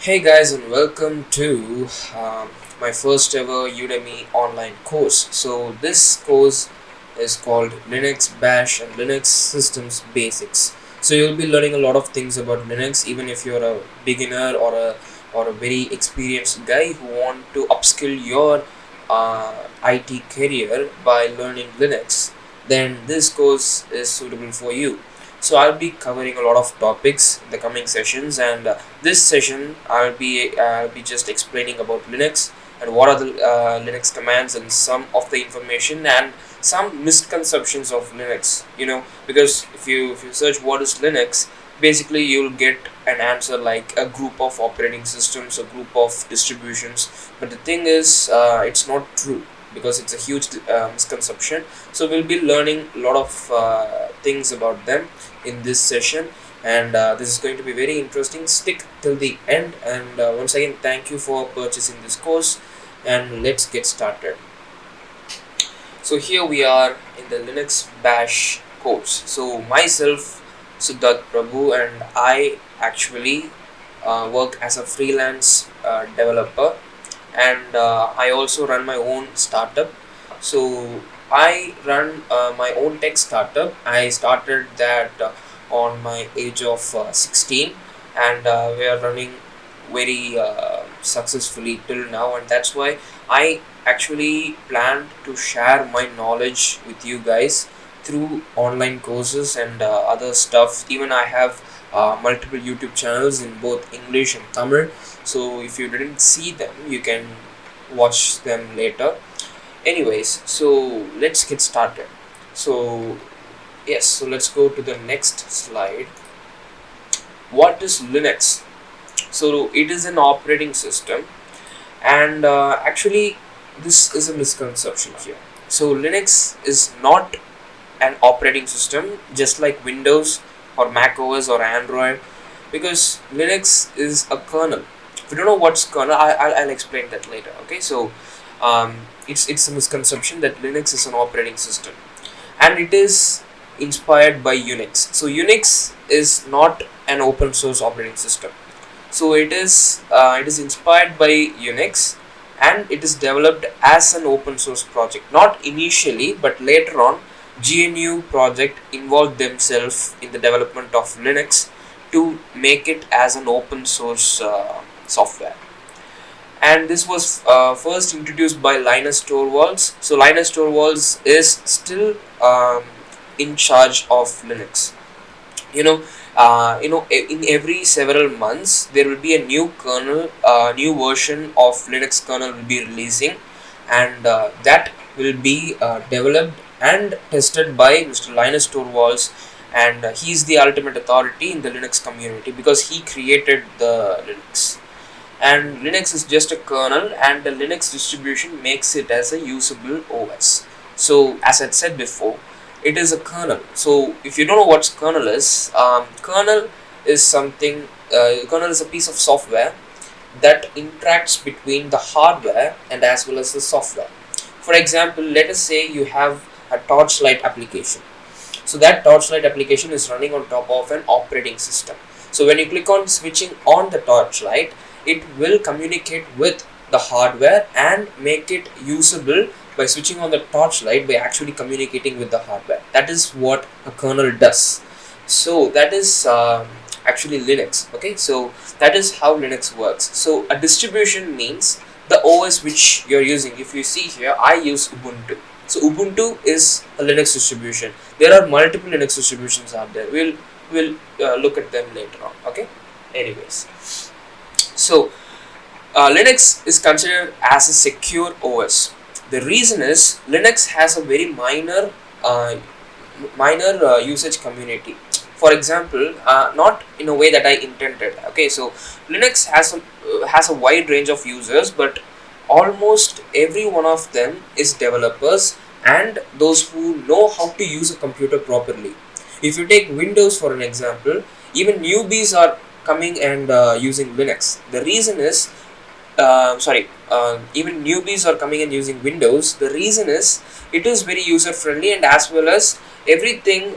Hey guys, and welcome to my first ever Udemy online course. So this course is called Linux Bash and Linux Systems Basics. So you'll be learning a lot of things about Linux, even if you're a beginner or a very experienced guy who want to upskill your IT career by learning Linux. Then this course is suitable for you. So I'll be covering a lot of topics in the coming sessions, and this session I'll be just explaining about Linux and what are the Linux commands and some of the information and some misconceptions of Linux. Because if you search what is Linux, basically you'll get an answer like a group of operating systems, a group of distributions. But the thing is, it's not true because it's a huge misconception. So we'll be learning a lot of things about them in this session, and this is going to be very interesting. Stick till the end, and once again thank you for purchasing this course, and let's get started. So here we are in the Linux Bash course. So myself, Siddharth Prabhu, and I actually work as a freelance developer, and I also run my own startup. So I run my own tech startup. I started that on my age of 16, and we are running very successfully till now, and that's why I actually planned to share my knowledge with you guys through online courses and other stuff. Even I have multiple YouTube channels in both English and Tamil, so if you didn't see them you can watch them later. Anyways, so let's get started. So yes, so let's go to the next slide. What is Linux? So it is an operating system, and actually this is a misconception here. So Linux is not an operating system just like Windows or Mac OS or Android, because Linux is a kernel. If you don't know what's kernel, I'll explain that later. Okay, so it's a misconception that Linux is an operating system, and it is inspired by Unix. So Unix is not an open source operating system. So it is inspired by Unix, and it is developed as an open source project. Not initially, but later on, GNU project involved themselves in the development of Linux to make it as an open source software. And this was first introduced by Linus Torvalds. So Linus Torvalds is still in charge of Linux. In every several months there will be a new kernel, new version of Linux kernel will be releasing, and that will be developed and tested by Mr. Linus Torvalds, and he is the ultimate authority in the Linux community because he created the Linux. And Linux is just a kernel, and the Linux distribution makes it as a usable OS. So as I said before, it is a kernel. So if you don't know what kernel is something. Kernel is a piece of software that interacts between the hardware and as well as the software. For example, let us say you have a torchlight application. So that torchlight application is running on top of an operating system. So when you click on switching on the torchlight, it will communicate with the hardware and make it usable by switching on the torchlight, by actually communicating with the hardware. That is what a kernel does. So that is actually Linux. Okay, so that is how Linux works. So a distribution means the OS which you're using. If you see here, I use Ubuntu. So Ubuntu is a Linux distribution. There are multiple Linux distributions out there. We'll look at them later on. Okay. Anyways, so Linux is considered as a secure OS. The reason is Linux has a very minor usage community. For example, not in a way that I intended. Okay, so Linux has a wide range of users, but almost every one of them is developers and those who know how to use a computer properly. If you take Windows for an example, even newbies are coming and using Linux. The reason is even newbies are coming and using Windows. The reason is it is very user friendly, and as well as everything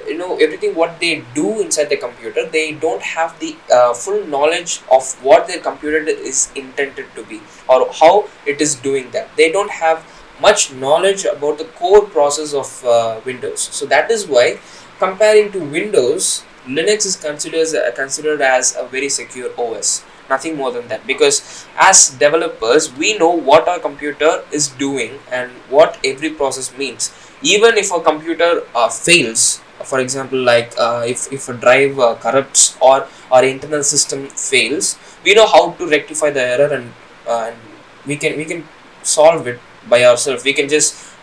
what they do inside the computer, they don't have the full knowledge of what their computer is intended to be or how it is doing that. They don't have much knowledge about the core process of Windows. So that is why, comparing to Windows, Linux is considered as a very secure OS. Nothing more than that, because as developers we know what our computer is doing and what every process means. Even if a computer fails, for example, like if a drive corrupts or our internal system fails, we know how to rectify the error, and we can solve it by ourselves. We can just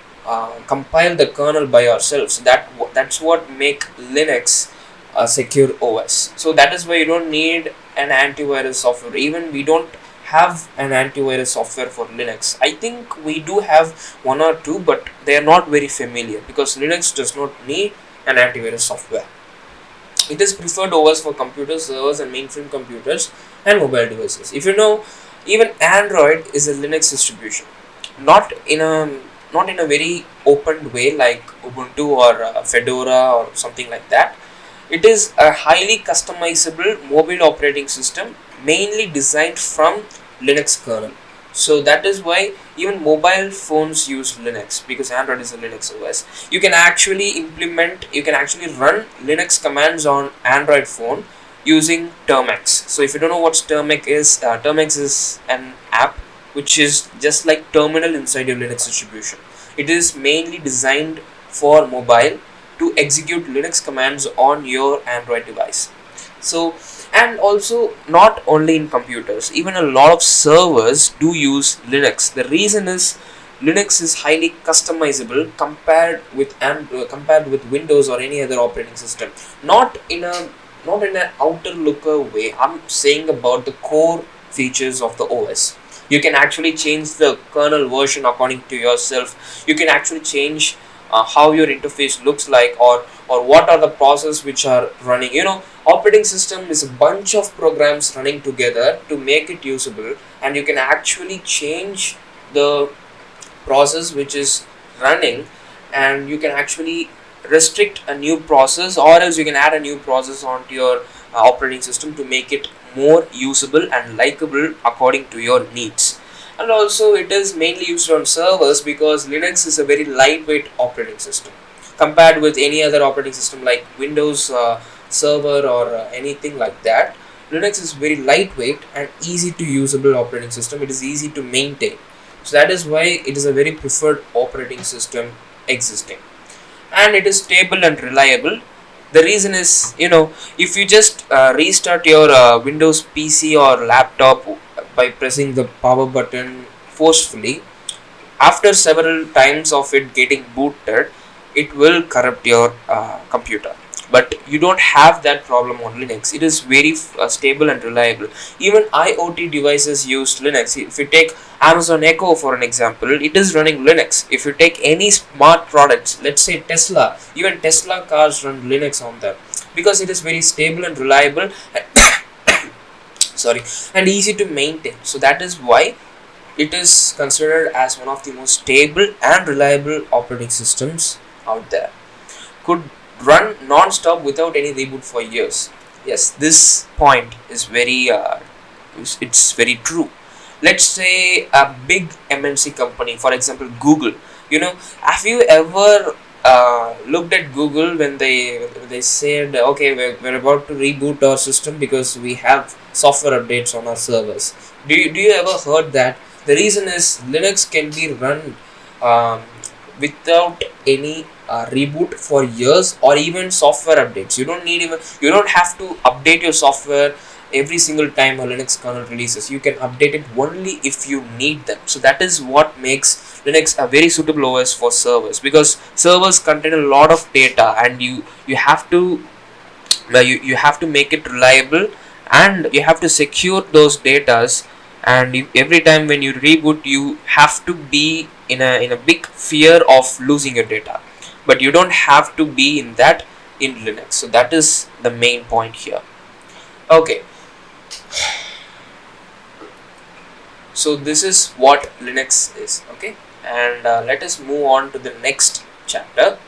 compile the kernel by ourselves. That's what make Linux a secure OS. So that is why you don't need an antivirus software. Even we don't have an antivirus software for Linux. I think we do have one or two, but they are not very familiar, because Linux does not need an antivirus software. It is preferred OS for computer servers and mainframe computers and mobile devices. If you know, even Android is a Linux distribution, not in a very open way like Ubuntu or Fedora or something like that. It is a highly customizable mobile operating system, mainly designed from Linux kernel. So that is why even mobile phones use Linux, because Android is a Linux OS. You can actually run Linux commands on Android phone using Termex. So if you don't know what Termex is an app which is just like terminal inside your Linux distribution. It is mainly designed for mobile to execute Linux commands on your Android device. So, and also not only in computers, even a lot of servers do use Linux. The reason is Linux is highly customizable compared with Windows or any other operating system. Not in an outer looker way. I'm saying about the core features of the OS. You can actually change the kernel version according to yourself. You can actually change how your interface looks like, or what are the processes which are running. Operating system is a bunch of programs running together to make it usable, and you can actually change the process which is running, and you can actually restrict a new process, or else you can add a new process onto your operating system to make it more usable and likable according to your needs. And also it is mainly used on servers, because Linux is a very lightweight operating system compared with any other operating system like Windows server or anything like that. Linux is very lightweight and easy to usable operating system. It is easy to maintain, so that is why it is a very preferred operating system existing, and it is stable and reliable. The reason is, if you just restart your Windows PC or laptop by pressing the power button forcefully, after several times of it getting booted, it will corrupt your computer. But you don't have that problem on Linux. It is very stable and reliable. Even IoT devices use Linux. If you take Amazon Echo for an example, it is running Linux. If you take any smart products, let's say Tesla, even Tesla cars run Linux on them, because it is very stable and reliable sorry, and easy to maintain. So that is why it is considered as one of the most stable and reliable operating systems out there. Could run non-stop without any reboot for years. Yes, this point is it's very true. Let's say a big MNC company, for example Google. Have you ever looked at Google when they said, okay, we're about to reboot our system because we have software updates on our servers? Do you ever heard that? The reason is Linux can be run without any reboot for years, or even software updates. You don't have to update your software every single time a Linux kernel releases. You can update it only if you need them. So that is what makes Linux a very suitable OS for servers, because servers contain a lot of data, and you have to you have to make it reliable, and you have to secure those datas. And every time when you reboot, you have to be in a big fear of losing your data, but you don't have to be in that in Linux. So that is the main point here. Okay, So this is what Linux is. Okay, and let us move on to the next chapter.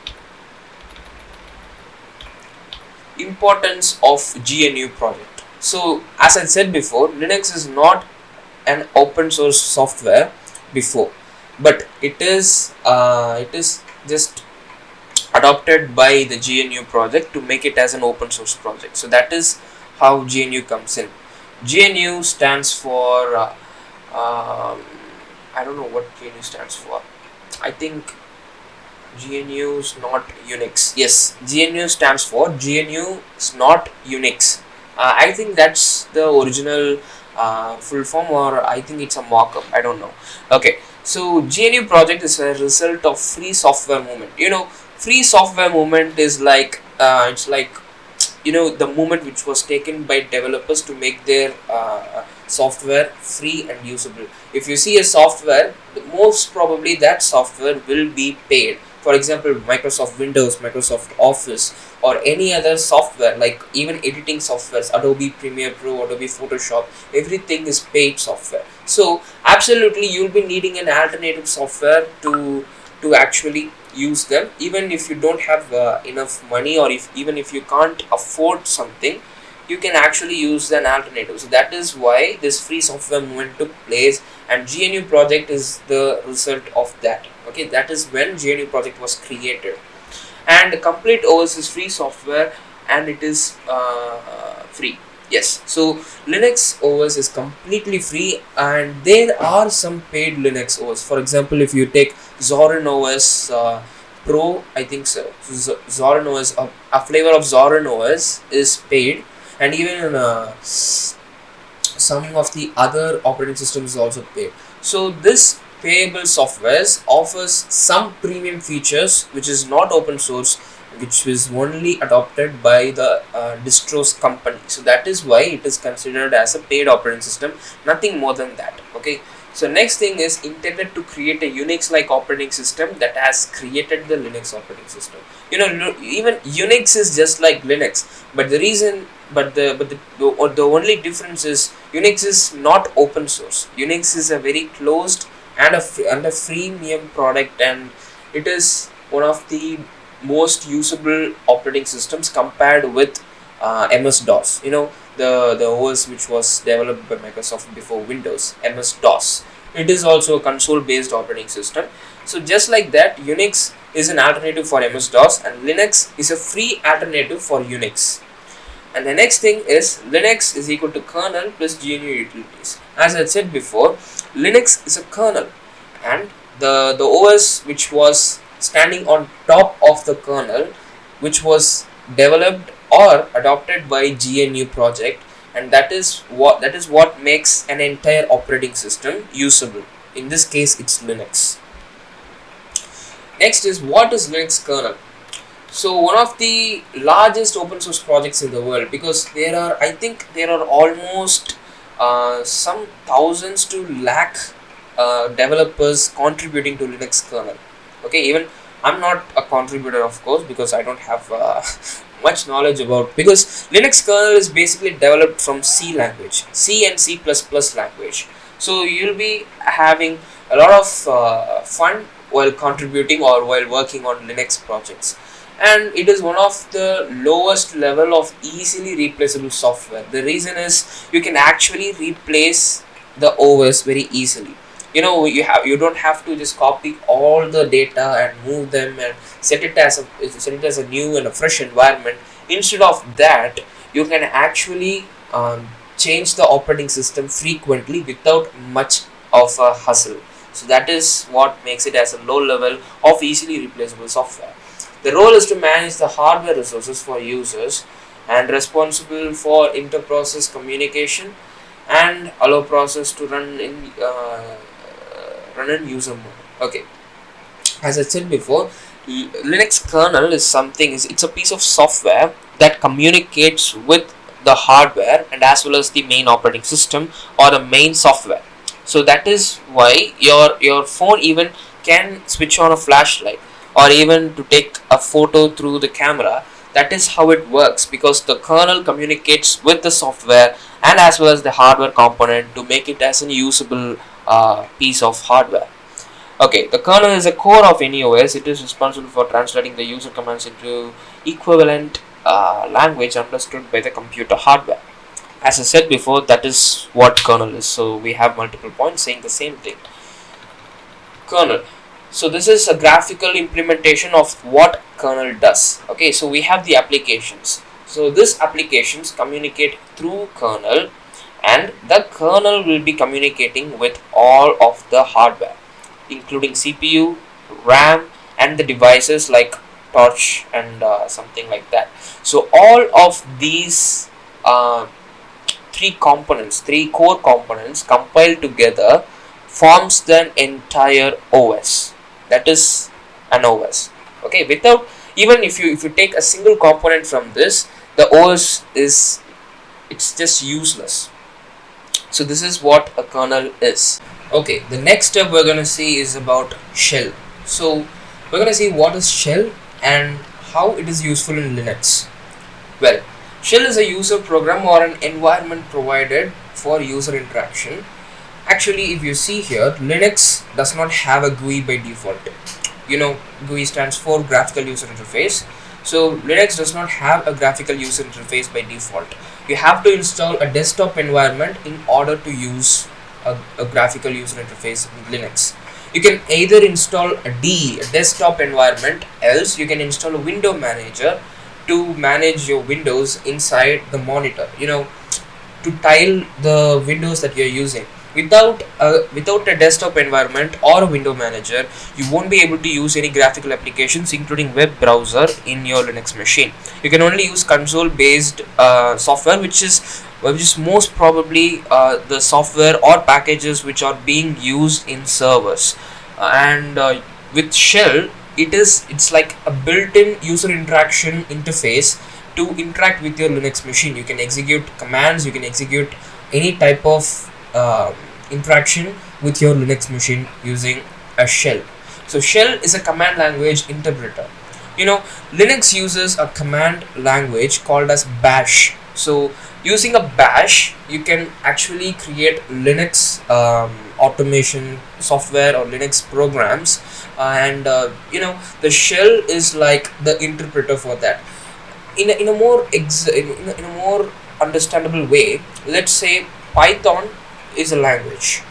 Importance of GNU project. So as I said before, Linux is not an open source software before, but it is just adopted by the GNU project to make it as an open source project. So that is how GNU comes in. GNU stands for I don't know what GNU stands for. I think GNU is not Unix. Yes, GNU stands for GNU is not Unix. I think that's the original full form, or I think it's a mock-up. I don't know. Okay, so GNU project is a result of free software movement. Free software movement is like it's like the movement which was taken by developers to make their software free and usable. If you see a software, most probably that software will be paid. For example, Microsoft Windows, Microsoft Office, or any other software, like even editing softwares, Adobe Premiere Pro, Adobe Photoshop, everything is paid software. So absolutely you'll be needing an alternative software to actually use them. Even if you don't have enough money, or even if you can't afford something, you can actually use an alternative. So that is why this free software movement took place, and GNU project is the result of that. Okay, that is when GNU project was created. And complete OS is free software, and it is free. Yes, so Linux OS is completely free, and there are some paid Linux OS. For example, if you take Zorin OS Pro, I think so. Zorin OS, a flavor of Zorin OS is paid, and even some of the other operating systems is also paid. So this payable softwares offers some premium features which is not open source, which is only adopted by the distros company. So that is why it is considered as a paid operating system, nothing more than that. Okay, so next thing is intended to create a Unix like operating system that has created the Linux operating system. Even Unix is just like Linux, but the only difference is Unix is not open source. Unix is a very closed and a freemium product, and it is one of the most usable operating systems compared with MS-DOS. The OS which was developed by Microsoft before Windows, MS-DOS. It is also a console-based operating system. So just like that, Unix is an alternative for MS-DOS, and Linux is a free alternative for Unix. And the next thing is Linux is equal to kernel plus GNU utilities. As I said before, Linux is a kernel, and the OS which was standing on top of the kernel, which was developed or adopted by GNU project, and that is what makes an entire operating system usable. In this case, it's Linux. Next is, what is Linux kernel? So one of the largest open source projects in the world, because I think there are almost some thousands to lakh developers contributing to Linux kernel. Okay, even I'm not a contributor, of course, because I don't have much knowledge about, because Linux kernel is basically developed from C language, C and C++ language. So you'll be having a lot of fun while contributing or while working on Linux projects. And it is one of the lowest level of easily replaceable software. The reason is you can actually replace the OS very easily. You don't have to just copy all the data and move them and set it as a new and a fresh environment. Instead of that, you can actually change the operating system frequently without much of a hustle. So that is what makes it as a low level of easily replaceable software. The role is to manage the hardware resources for users and responsible for inter-process communication and allow process to run in user mode. Okay, as I said before, Linux kernel is it's a piece of software that communicates with the hardware and as well as the main operating system or the main software. So that is why your phone even can switch on a flashlight, or even to take a photo through the camera. That is how it works, because the kernel communicates with the software and as well as the hardware component to make it as a usable piece of hardware. Okay, the kernel is a core of any OS. It is responsible for translating the user commands into equivalent language understood by the computer hardware. As I said before, that is what kernel is. So we have multiple points saying the same thing. Kernel. So this is a graphical implementation of what kernel does. Okay, so we have the applications. So these applications communicate through kernel, and the kernel will be communicating with all of the hardware, including CPU, RAM, and the devices like torch and something like that. So all of these three core components compiled together forms the entire OS. That is an OS. Okay, without, even if you take a single component from this, the OS is, it's just useless. So this is what a kernel is. Okay, the next step we're gonna see is about shell. So we're gonna see what is shell and how it is useful in Linux. Well, shell is a user program or an environment provided for user interaction. Actually, if you see here, Linux does not have a GUI by default. You know, GUI stands for graphical user interface. So Linux does not have a graphical user interface by default. You have to install a desktop environment in order to use a graphical user interface in Linux. You can either install a desktop environment, else you can install a window manager to manage your windows inside the monitor, you know, to tile the windows that you're using. Without a desktop environment or a window manager, you won't be able to use any graphical applications including web browser in your Linux machine. You can only use console based software, which is most probably the software or packages which are being used in servers. With shell, it's like a built-in user interaction interface to interact with your Linux machine. You can execute commands, you can execute any type of interaction with your Linux machine using a shell. So shell is a command language interpreter. You know, Linux uses a command language called as bash. So using a bash, you can actually create Linux automation software or Linux programs, you know, the shell is like the interpreter for that. In a more understandable way, let's say Python is a language,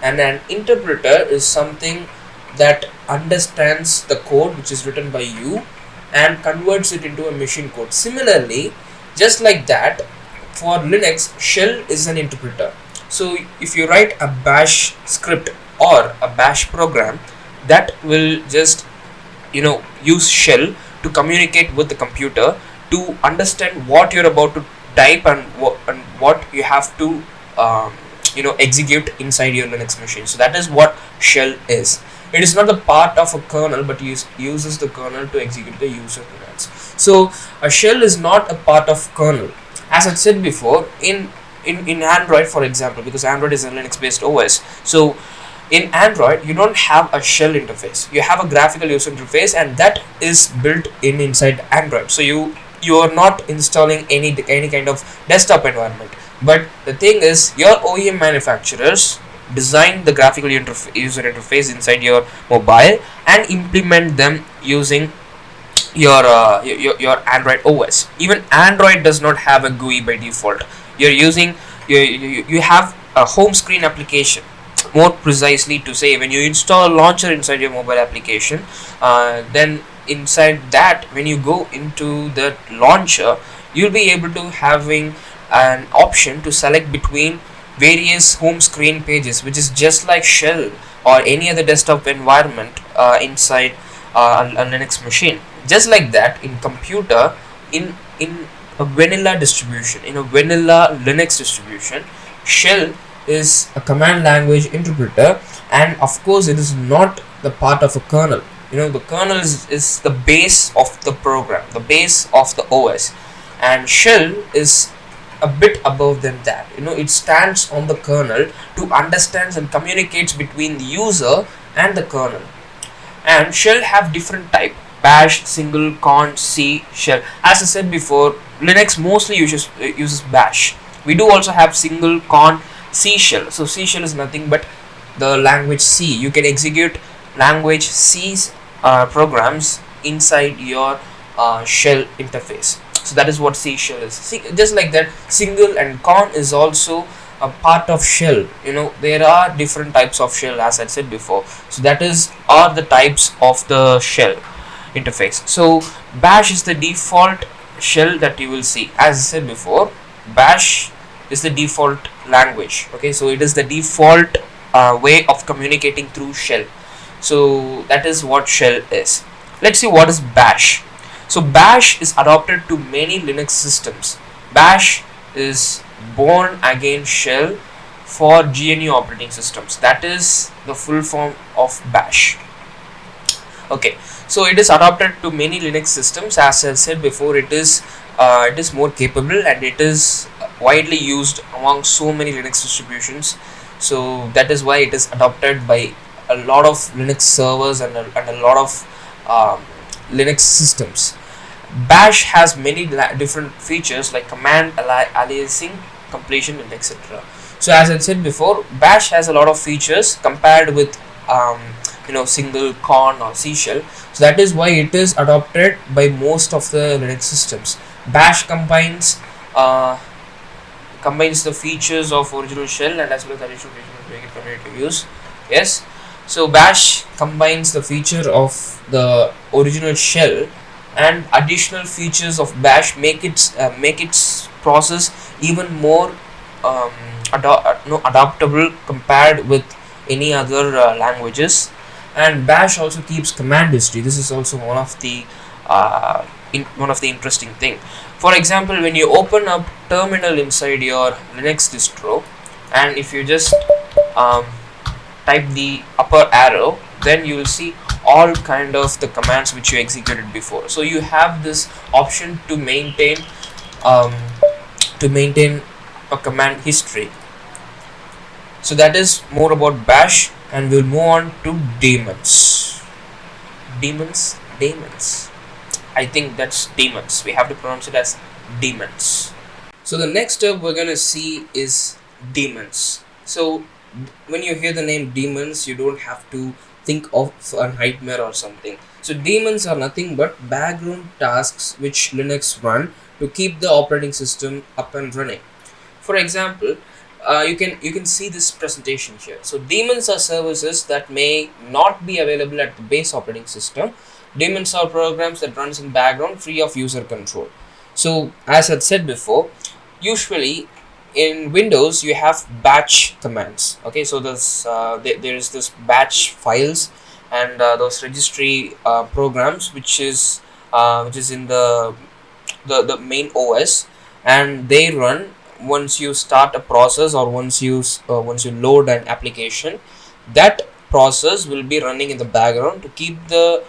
and an interpreter is something that understands the code which is written by you and converts it into a machine code. Similarly, just like that, for Linux, shell is an interpreter. So if you write a bash script or a bash program, that will just, you know, use shell to communicate with the computer to understand what you're about to type and what you have to you know, execute inside your Linux machine. So that is what shell is. It is not the part of a kernel, but uses the kernel to execute the user commands. So a shell is not a part of kernel. As I said before, in Android, for example, because Android is a Linux based OS, so in Android you don't have a shell interface. You have a graphical user interface, and that is built inside Android. So you are not installing any kind of desktop environment. But the thing is, your OEM manufacturers design the graphical user interface inside your mobile and implement them using your Android OS. Even Android does not have a GUI by default. You have a home screen application. More precisely to say, when you install a launcher inside your mobile application, then inside that, when you go into the launcher, you'll be able to having an option to select between various home screen pages, which is just like shell or any other desktop environment inside a Linux machine. Just like that, in computer, in a vanilla distribution, in a vanilla Linux distribution, shell is a command language interpreter, and of course it is not the part of a kernel. You know, the kernel is the base of the program, the base of the OS, and shell is a bit above than that. You know, it stands on the kernel to understand and communicates between the user and the kernel. And shell have different type: bash, single, con, C, shell. As I said before, Linux mostly uses bash. We do also have single, con, C shell. So C shell is nothing but the language C. You can execute language C's programs inside your shell interface. So that is what C shell is. See, just like that, single and con is also a part of shell. There are different types of shell, as I said before. So that is are the types of the shell interface. So bash is the default shell that you will see. As I said before, bash is the default language. Okay, so it is the default way of communicating through shell. So that is what shell is. Let's see what is bash. So bash is adopted to many Linux systems. Bash is born again shell for GNU operating systems. That is the full form of bash. Okay, so it is adopted to many Linux systems. As I said before, it is more capable, and it is widely used among so many Linux distributions. So that is why it is adopted by a lot of Linux servers and a lot of Linux systems. Bash has many different features like command aliasing, completion, and etc. So as I said before, bash has a lot of features compared with single, con, or C shell. So that is why it is adopted by most of the Linux systems. Bash combines the features of original shell and as well as additional features to make it convenient to use. Yes, so bash combines the feature of the original shell and additional features of bash make its process even more adaptable compared with any other languages. And bash also keeps command history. This is also one of the interesting thing. For example, when you open up terminal inside your Linux distro, and if you just type the upper arrow, then you will see all kind of the commands which you executed before. So you have this option to maintain a command history. So that is more about bash, and we'll move on to daemons. Daemons. I think that's daemons. We have to pronounce it as daemons. So the next step we're gonna see is daemons. So when you hear the name daemons, you don't have to think of a nightmare or something. So daemons are nothing but background tasks which Linux run to keep the operating system up and running. For example, you can see this presentation here. So daemons are services that may not be available at the base operating system. Daemons are programs that runs in background free of user control. So as I said before, usually in Windows you have batch commands. Okay, so there is this batch files and those registry programs which is in the main OS, and they run once you start a process or once you load an application. That process will be running in the background to keep the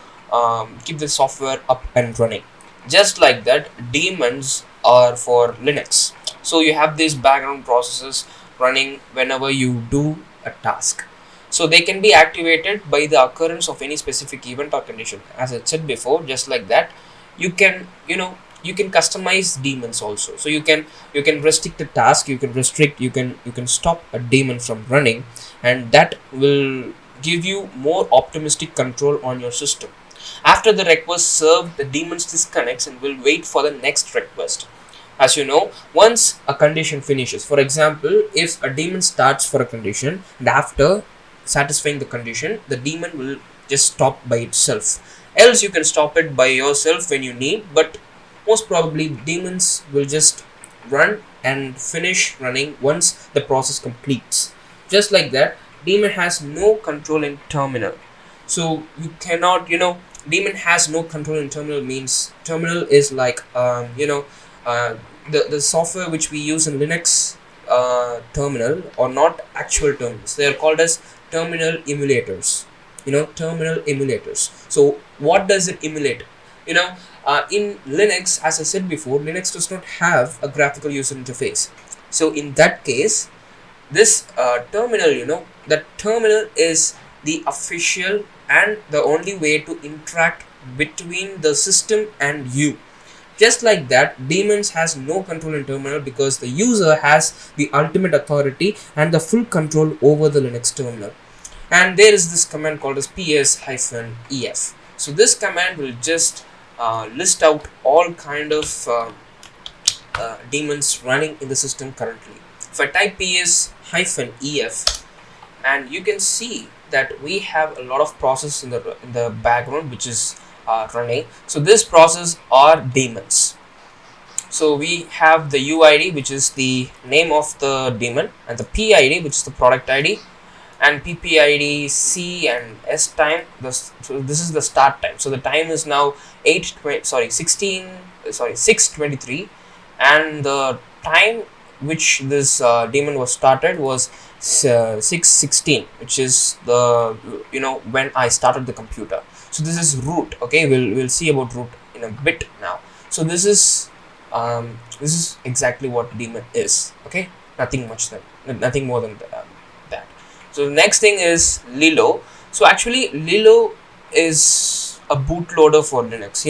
software up and running. Just like that, daemons are for Linux. So you have these background processes running whenever you do a task. So they can be activated by the occurrence of any specific event or condition. As I said before, just like that, you can customize daemons also. So you can restrict the task, you can stop a daemon from running, and that will give you more optimistic control on your system. After the request served, the daemons disconnects and will wait for the next request. As you know, once a condition finishes, for example, if a daemon starts for a condition and after satisfying the condition, the daemon will just stop by itself. Else you can stop it by yourself when you need, but most probably daemons will just run and finish running once the process completes. Just like that, daemon has no control in terminal. So you cannot, daemon has no control in terminal means terminal is like the software which we use in Linux terminal or not actual terminals. They are called as terminal emulators. Terminal emulators. So what does it emulate? In Linux, as I said before, Linux does not have a graphical user interface. So in that case, this terminal, that terminal is the official and the only way to interact between the system and you. Just like that, daemons has no control in terminal because the user has the ultimate authority and the full control over the Linux terminal. and there is this command called as ps-ef. So this command will just list out all kind of daemons running in the system currently. If I type ps-ef, and you can see that we have a lot of process in the background which is running. So this process are daemons. So we have the UID, which is the name of the daemon, and the PID, which is the product ID, and PPID, C and S time. So this is the start time. So the time is now 6:23, and the time which this daemon was started was 6:16, which is the when I started the computer. So this is root. Okay, we'll see about root in a bit now. So this is exactly what daemon is. Okay, nothing more than that. So the next thing is LILO. So actually LILO is a bootloader for Linux.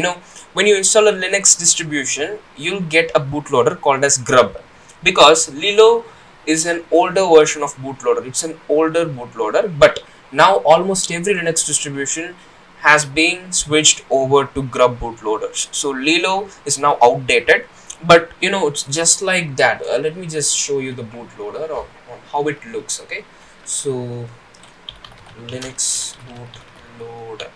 When you install a Linux distribution, you'll get a bootloader called as grub, because LILO is an older version of bootloader. It's an older bootloader, but now almost every Linux distribution has been switched over to grub bootloaders. So LILO is now outdated, but it's just like that. Let me just show you the bootloader or how it looks. Okay, so Linux bootloader.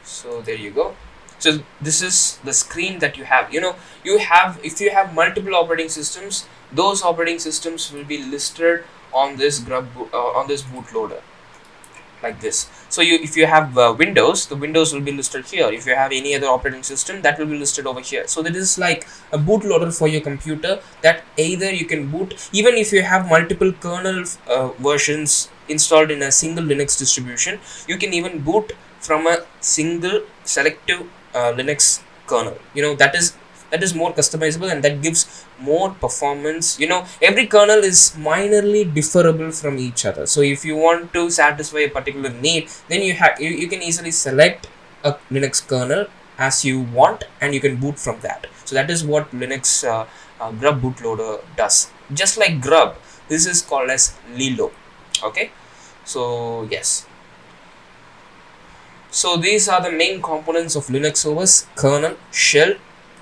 So there you go. So this is the screen that you have. If you have multiple operating systems, those operating systems will be listed on this on this bootloader, like this. So if you have Windows, the Windows will be listed here. If you have any other operating system, that will be listed over here. So that is like a bootloader for your computer, that either you can boot, even if you have multiple kernel versions installed in a single Linux distribution, you can even boot from a single selective Linux kernel. That is more customizable, and that gives more performance. Every kernel is minorly differable from each other. So if you want to satisfy a particular need, then you can easily select a Linux kernel as you want, and you can boot from that. So that is what Linux grub bootloader does. Just like grub, this is called as LILO. Okay, so yes. So these are the main components of Linux OS: kernel, shell,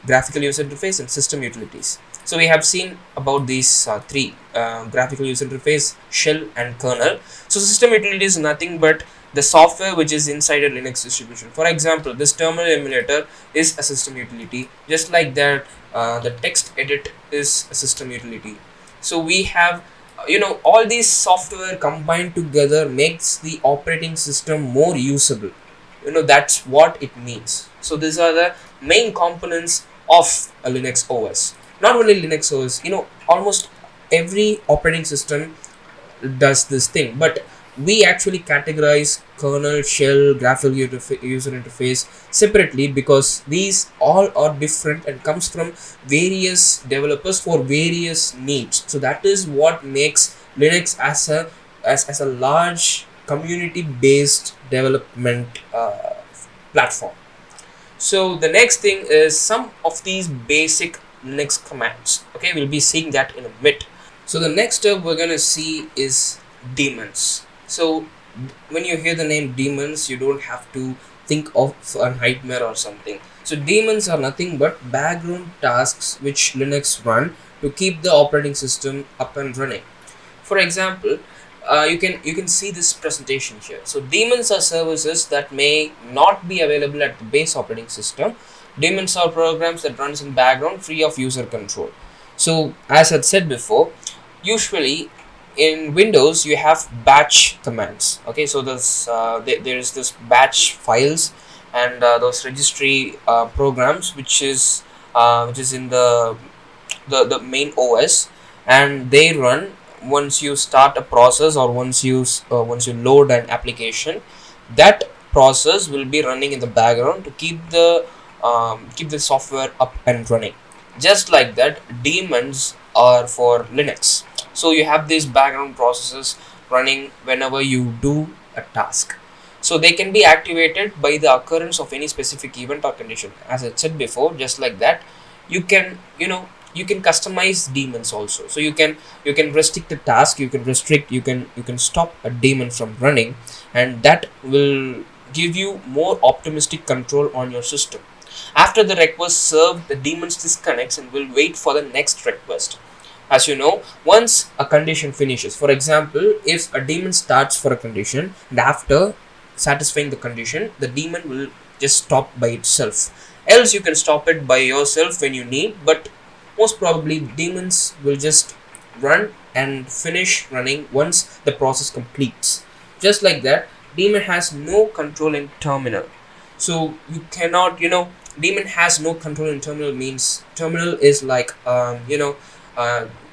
graphical user interface, and system utilities. So we have seen about these three: graphical user interface, shell, and kernel. So system utility is nothing but the software which is inside a Linux distribution. For example, this terminal emulator is a system utility. Just like that, the text edit is a system utility. So we have all these software combined together makes the operating system more usable. That's what it means. So these are the main components of a Linux OS. Not only Linux OS, almost every operating system does this thing, but we actually categorize kernel, shell, graphical user interface separately, because these all are different and comes from various developers for various needs. So that is what makes Linux as a large community based development platform. So the next thing is some of these basic Linux commands. Okay, we'll be seeing that in a bit. So the next step we're gonna see is daemons. So when you hear the name daemons, you don't have to think of a nightmare or something. So daemons are nothing but background tasks which Linux run to keep the operating system up and running. For example, you can see this presentation here. So daemons are services that may not be available at the base operating system. Daemons are programs that runs in background free of user control. So as I said before, usually in Windows you have batch commands. Okay, so there is this batch files and those registry programs which is in the main OS, and they run once you start a process, or once you load an application. That process will be running in the background to keep the software up and running. Just like that, daemons are for Linux. So you have these background processes running whenever you do a task. So they can be activated by the occurrence of any specific event or condition. As I said before, just like that, you can you can customize daemons also. So you can restrict the task, you can stop a daemon from running, and that will give you more optimistic control on your system. After the request served, the daemons disconnects and will wait for the next request. As you know, once a condition finishes, for example, if a daemon starts for a condition and after satisfying the condition, the daemon will just stop by itself. Else you can stop it by yourself when you need, but most probably daemons will just run and finish running once the process completes. Just like that, daemon has no control in terminal. So you cannot, daemon has no control in terminal means terminal is like, uh,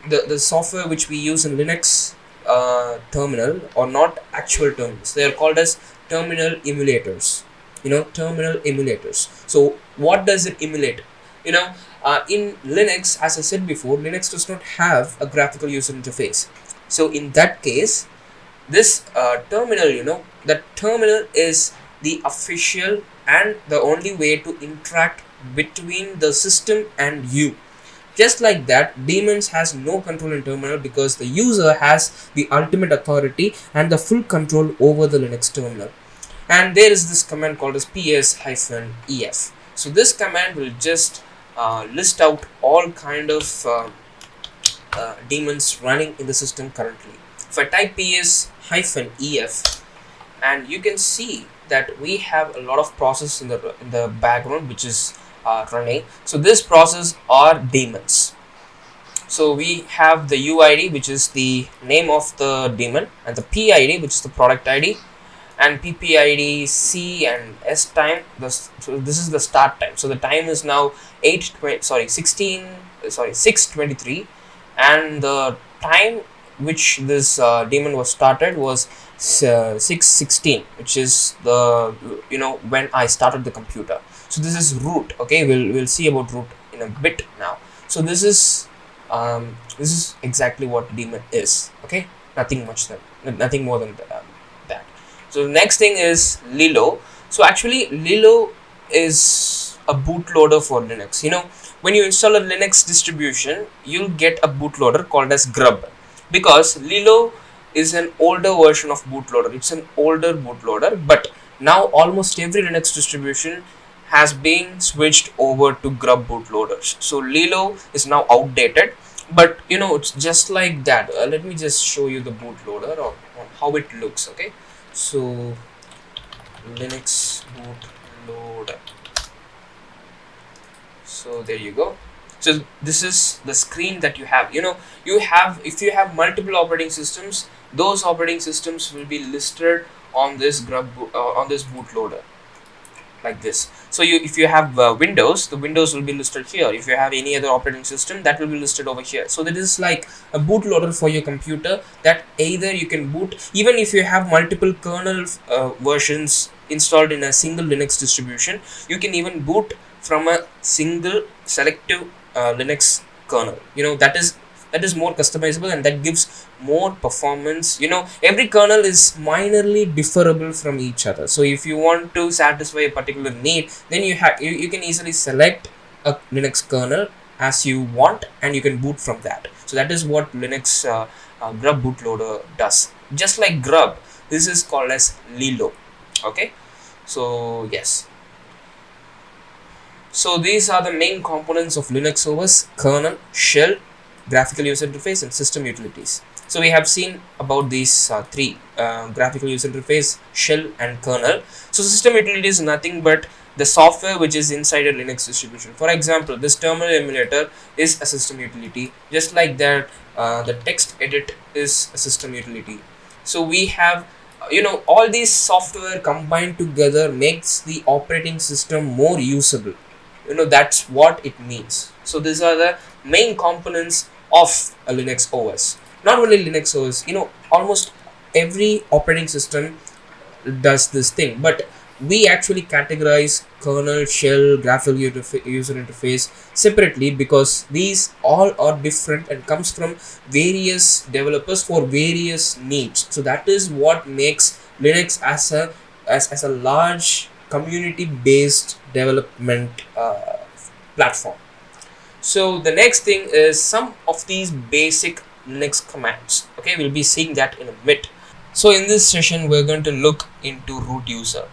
the software which we use in Linux terminal, or not actual terminals. They are called as terminal emulators. Terminal emulators. So what does it emulate? In Linux, as I said before, Linux does not have a graphical user interface. So in that case, this terminal, the terminal is the official and the only way to interact between the system and you. Just like that, daemons has no control in terminal because the user has the ultimate authority and the full control over the Linux terminal. And there is this command called as ps-ef. So this command will just list out all kind of daemons running in the system currently. If I type ps-ef, and you can see that we have a lot of process in the background which is running. So this process are daemons. So we have the UID, which is the name of the daemon, and the PID, which is the product ID, and PPID, C and S time. So this is the start time. So the time is now 6:23, and the time which this daemon was started was 6:16, which is the when I started the computer. So this is root. Okay, we'll see about root in a bit now. So this is exactly what daemon is. Okay, nothing more than that. So the next thing is LILO. So actually LILO is a bootloader for Linux. When you install a Linux distribution, you'll get a bootloader called as grub, because LILO is an older version of bootloader. It's an older bootloader, but now almost every Linux distribution has been switched over to grub bootloaders. So LILO is now outdated, but it's just like that. Let me just show you the bootloader or how it looks. Okay, so Linux bootloader. So there you go. So this is the screen that you have. If you have multiple operating systems, those operating systems will be listed on this on this bootloader, like this. So if you have Windows, the Windows will be listed here. If you have any other operating system, that will be listed over here. So that is like a bootloader for your computer, that either you can boot, even if you have multiple kernel versions installed in a single Linux distribution, you can even boot from a single selective Linux kernel. That is more customizable, and that gives more performance. Every kernel is minorly differable from each other. So if you want to satisfy a particular need, then you can easily select a Linux kernel as you want, and you can boot from that. So that is what Linux grub bootloader does. Just like grub, this is called as LILO. Okay, so yes. So these are the main components of Linux OS: kernel, shell, graphical user interface, and system utilities. So we have seen about these three: graphical user interface, shell, and kernel. So system utility is nothing but the software which is inside a Linux distribution. For example, this terminal emulator is a system utility. Just like that, the text edit is a system utility. So we have all these software combined together makes the operating system more usable. That's what it means. So these are the main components of a Linux OS. Not only Linux OS, almost every operating system does this thing, but we actually categorize kernel, shell, graphical user interface separately, because these all are different and comes from various developers for various needs. So that is what makes Linux as a large community based development platform. So the next thing is some of these basic Linux commands. Okay, we'll be seeing that in a bit. So in this session, we're going to look into root user.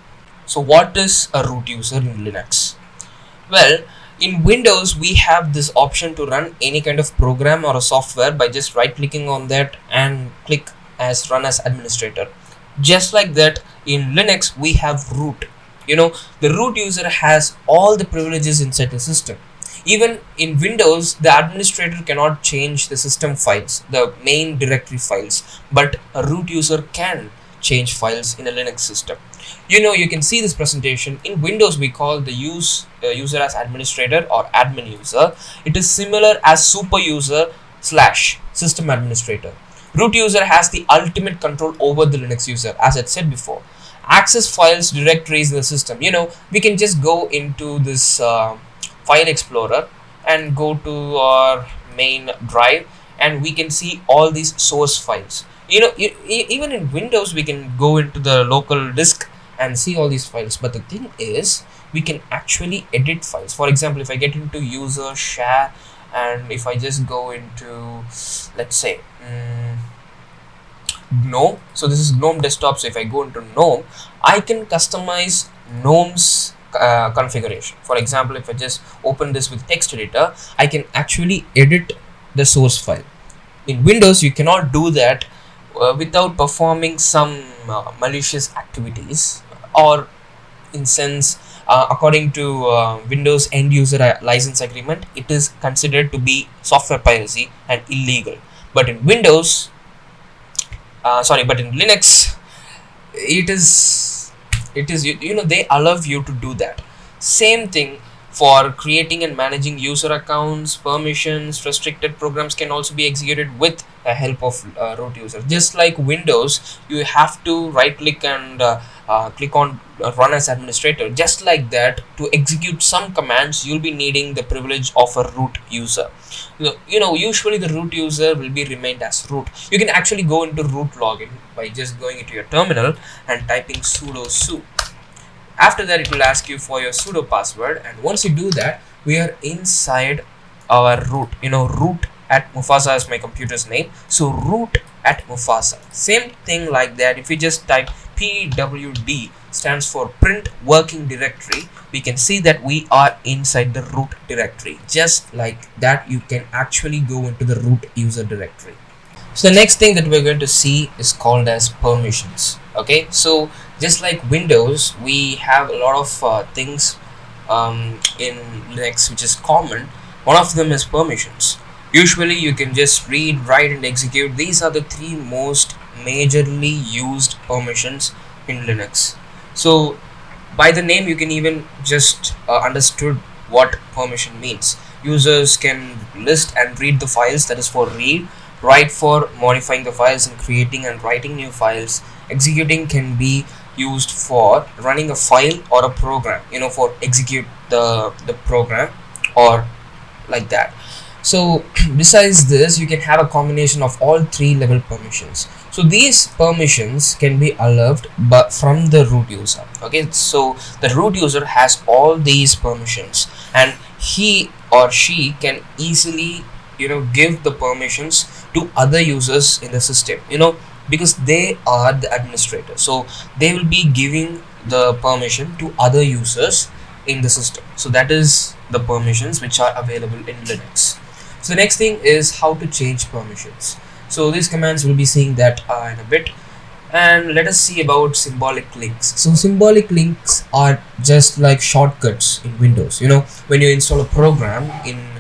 So what is a root user in Linux? Well, in Windows, we have this option to run any kind of program or a software by just right clicking on that and click as run as administrator. Just like that, in Linux, we have root. The root user has all the privileges inside the system. Even in Windows, the administrator cannot change the system files, the main directory files, but a root user can change files in a Linux system. You can see this presentation. In Windows, we call the user as administrator or admin user. It is similar as super user / system administrator. Root user has the ultimate control over the Linux user, as I said before. Access files, directories in the system. We can just go into this file explorer and go to our main drive, and we can see all these source files. Even in Windows, we can go into the local disk and see all these files, but the thing is, we can actually edit files. For example, if I get into user share, and if I just go into, let's say, GNOME. So this is GNOME desktop. So if I go into GNOME, I can customize GNOME's configuration. For example, if I just open this with text editor, I can actually edit the source file. In Windows, you cannot do that without performing some malicious activities, or in sense, according to Windows end user license agreement, it is considered to be software piracy and illegal. But in Windows, but in Linux, it is they allow you to do that. Same thing for creating and managing user accounts, permissions, restricted programs can also be executed with the help of root user. Just like Windows, you have to right click and click on run as administrator. Just like that, to execute some commands, you'll be needing the privilege of a root user. Usually the root user will be remained as root. You can actually go into root login by just going into your terminal and typing sudo su. After that, it will ask you for your sudo password, and once you do that, we are inside our root. Root at Mufasa is my computer's name, so root at Mufasa. Same thing like that. If we just type pwd, stands for print working directory, we can see that we are inside the root directory. Just like that, you can actually go into the root user directory. So the next thing that we're going to see is called as permissions. Okay, so just like Windows, we have a lot of things in Linux which is common. One of them is permissions. Usually you can just read, write and execute. These are the three most majorly used permissions in Linux. So by the name, you can even just understood what permission means. Users can list and read the files, that is for read. Write for modifying the files and creating and writing new files. Executing can be used for running a file or a program, for execute the program or like that. So besides this, you can have a combination of all three level permissions. So these permissions can be allowed but from the root user. Okay, so the root user has all these permissions, and he or she can easily give the permissions to other users in the system, because they are the administrator. So they will be giving the permission to other users in the system. So that is the permissions which are available in Linux. So the next thing is how to change permissions. So these commands we'll be seeing that in a bit. And let us see about symbolic links. So symbolic links are just like shortcuts in Windows. When you install a program in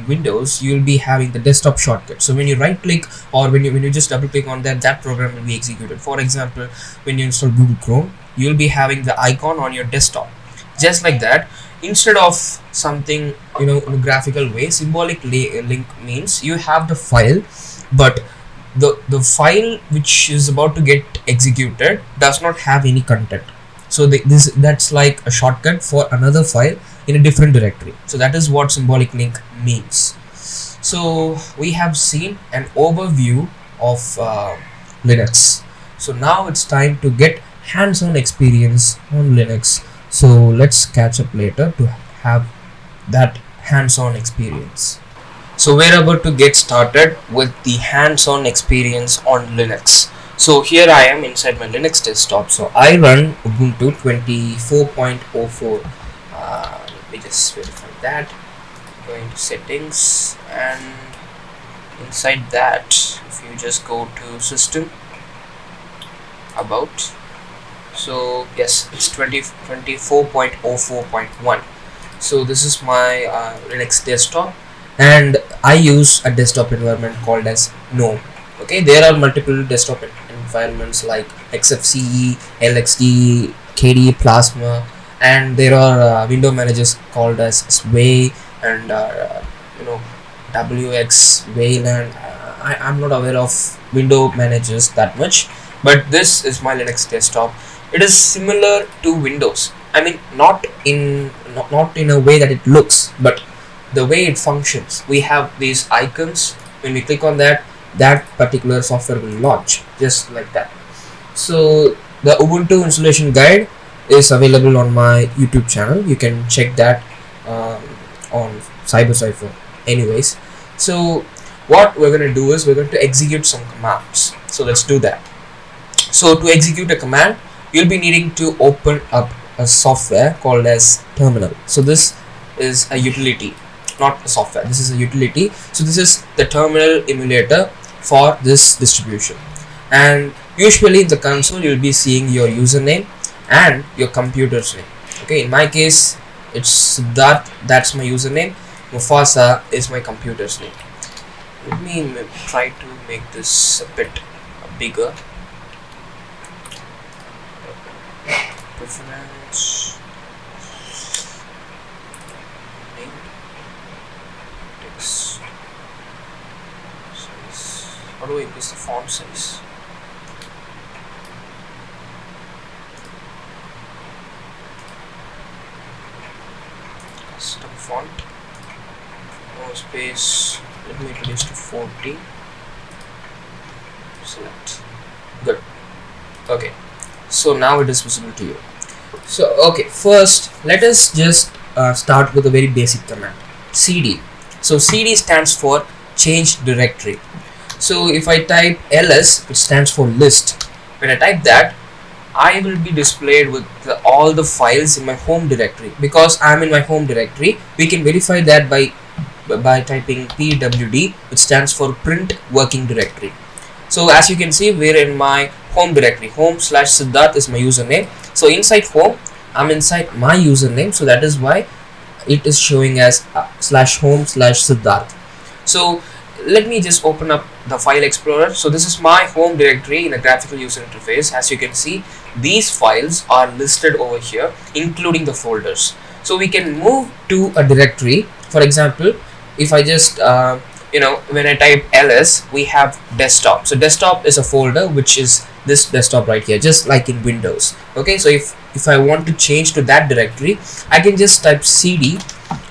Windows, you'll be having the desktop shortcut. So when you right click or when you just double click on that program will be executed. For example, when you install Google Chrome, you'll be having the icon on your desktop. Just like that, instead of something in a graphical way, symbolic link means you have the file, but the file which is about to get executed does not have any content. So that's like a shortcut for another file in a different directory. So that is what symbolic link means. So we have seen an overview of Linux. So now it's time to get hands-on experience on Linux. So let's catch up later to have that hands-on experience. So we're about to get started with the hands-on experience on Linux. So here I am inside my Linux desktop. So I run Ubuntu 24.04. Let me just verify that. Going to settings, and inside that, if you just go to system, about, so yes, it's 24.04.1. so this is my Linux desktop, and I use a desktop environment called as GNOME. Okay, there are multiple desktop environments like XFCE, LXD, KDE Plasma, and there are window managers called as Sway and WX Wayland. I'm not aware of window managers that much, but this is my Linux desktop. It is similar to Windows. I mean, not in a way that it looks, but the way it functions. We have these icons. When we click on that particular software will launch just like that. So the Ubuntu installation guide is available on my YouTube channel. You can check that on CyberCipher. Anyways, so what we're going to do is we're going to execute some commands. So let's do that. So to execute a command, you'll be needing to open up a software called as Terminal. So this is a utility, not a software. This is a utility. So this is the terminal emulator for this distribution, and usually in the console you'll be seeing your username and your computer's name. Okay, in my case it's Siddharth, that's my username. Mufasa is my computer's name. Let me try to make this a bit bigger. Preference, name, text size. How do I increase the font size? Custom font, no space. Let me reduce to 40. Select. Good. Okay, so now it is visible to you. So okay, first let us just start with a very basic command, cd. So cd stands for change directory. So if I type ls, it stands for list. When I type that, I will be displayed with all the files in my home directory. Because I am in my home directory, we can verify that by typing pwd, which stands for print working directory. So as you can see, we're in my home directory. Home/Siddharth is my username. So inside home, I'm inside my username. So that is why it is showing as /home/Siddharth. So let me just open up the file explorer. So this is my home directory in a graphical user interface. As you can see, these files are listed over here, including the folders. So we can move to a directory. For example, if I just when I type ls, we have desktop. So desktop is a folder which is this desktop right here, just like in Windows. Okay, so if I want to change to that directory, I can just type cd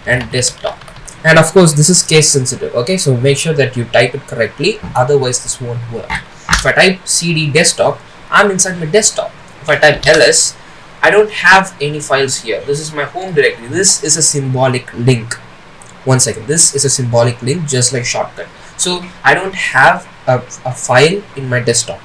and desktop. And of course this is case sensitive. Okay, so make sure that you type it correctly, otherwise this won't work. If I type cd desktop, I'm inside my desktop. If I type ls, I don't have any files here. This is my home directory. This is a symbolic link. One second, this is a symbolic link, just like shortcut. So I don't have a file in my desktop.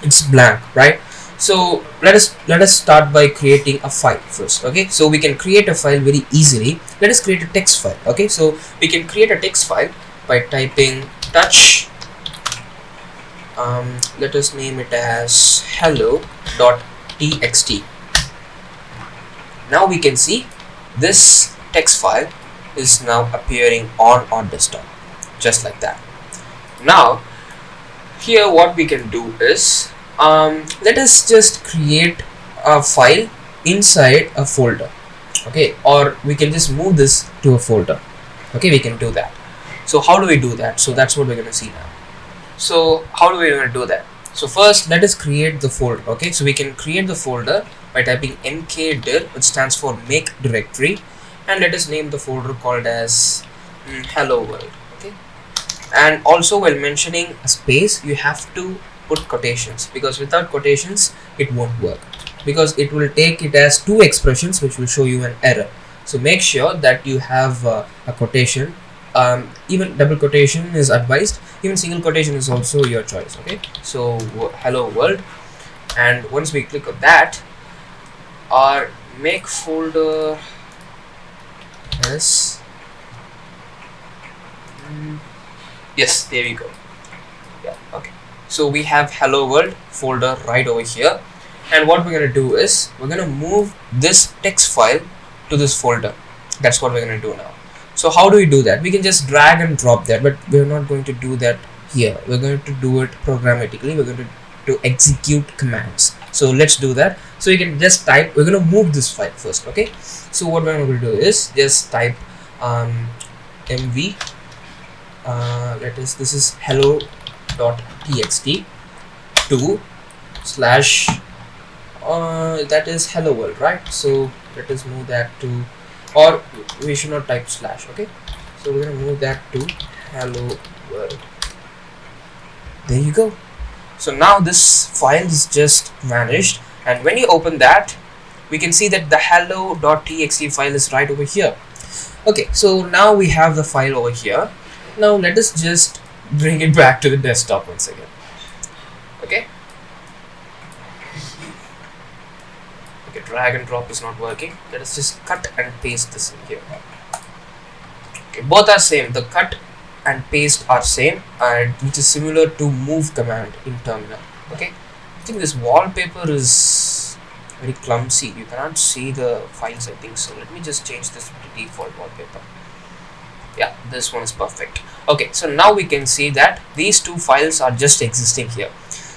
It's blank, right? So let us start by creating a file first. Okay, so we can create a file very easily. Let us create a text file. Okay, so we can create a text file by typing touch. Let us name it as hello.txt. Now we can see this text file is now appearing on our desktop, just like that. Now here what we can do is let us just create a file inside a folder. Okay, or we can just move this to a folder. Okay, we can do that. So how do we do that? So that's what we're going to see now. So how do we going to do that? So first let us create the folder. Okay, so we can create the folder by typing mkdir, which stands for make directory, and let us name the folder called as hello world. Okay, and also while mentioning a space, you have to put quotations, because without quotations it won't work, because it will take it as two expressions, which will show you an error. So make sure that you have a quotation. Even double quotation is advised, even single quotation is also your choice. Okay, so hello world, and once we click on that, our make folder is yes, there we go. Yeah, okay, so we have hello world folder right over here, and what we're going to do is we're going to move this text file to this folder. That's what we're going to do now. So how do we do that? We can just drag and drop that, but we're not going to do that here. We're going to do it programmatically. We're going to execute commands. So let's do that. So you can just type, we're going to move this file first. Okay, so what we're going to do is just type mv this is hello.txt to slash that is hello world, right? So let us move that to, or we should not type slash. Okay, so we're going to move that to hello world. There you go. So now this file is just vanished, and when you open that, we can see that the hello.txt file is right over here. Okay, so now we have the file over here. Now let us just bring it back to the desktop once again. Okay, drag and drop is not working. Let us just cut and paste this in here. Okay, both are same. The cut and paste are same, and which is similar to move command in terminal. Okay, I think this wallpaper is very clumsy. You cannot see the files, I think so. Let me just change this to default wallpaper. Yeah, this one is perfect. Okay, so now we can see that these two files are just existing here.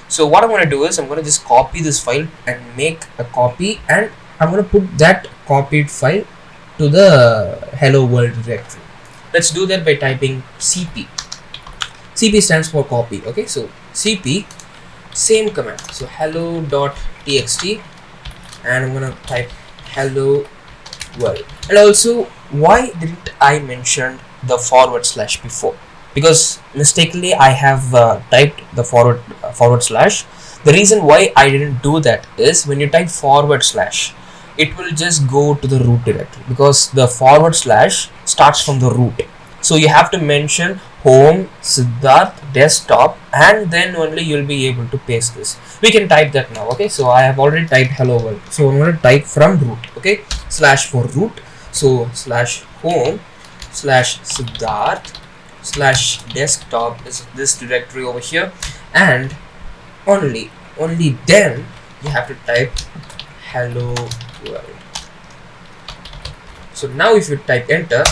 So what I'm going to do is I'm going to just copy this file and make a copy, and I'm going to put that copied file to the hello world directory. Let's do that by typing cp. Cp stands for copy. Okay, so cp, same command, so hello.txt, and I'm going to type hello world. And also, why didn't I mention the forward slash before? Because mistakenly I have typed the forward slash. The reason why I didn't do that is when you type forward slash, it will just go to the root directory, because the forward slash starts from the root. So you have to mention home, Siddharth, desktop, and then only you'll be able to paste this. We can type that now. Okay, so I have already typed hello world, so I'm going to type from root. Okay, slash for root, so slash home slash Siddharth slash desktop is this directory over here, and only then you have to type hello world. So now if you type enter,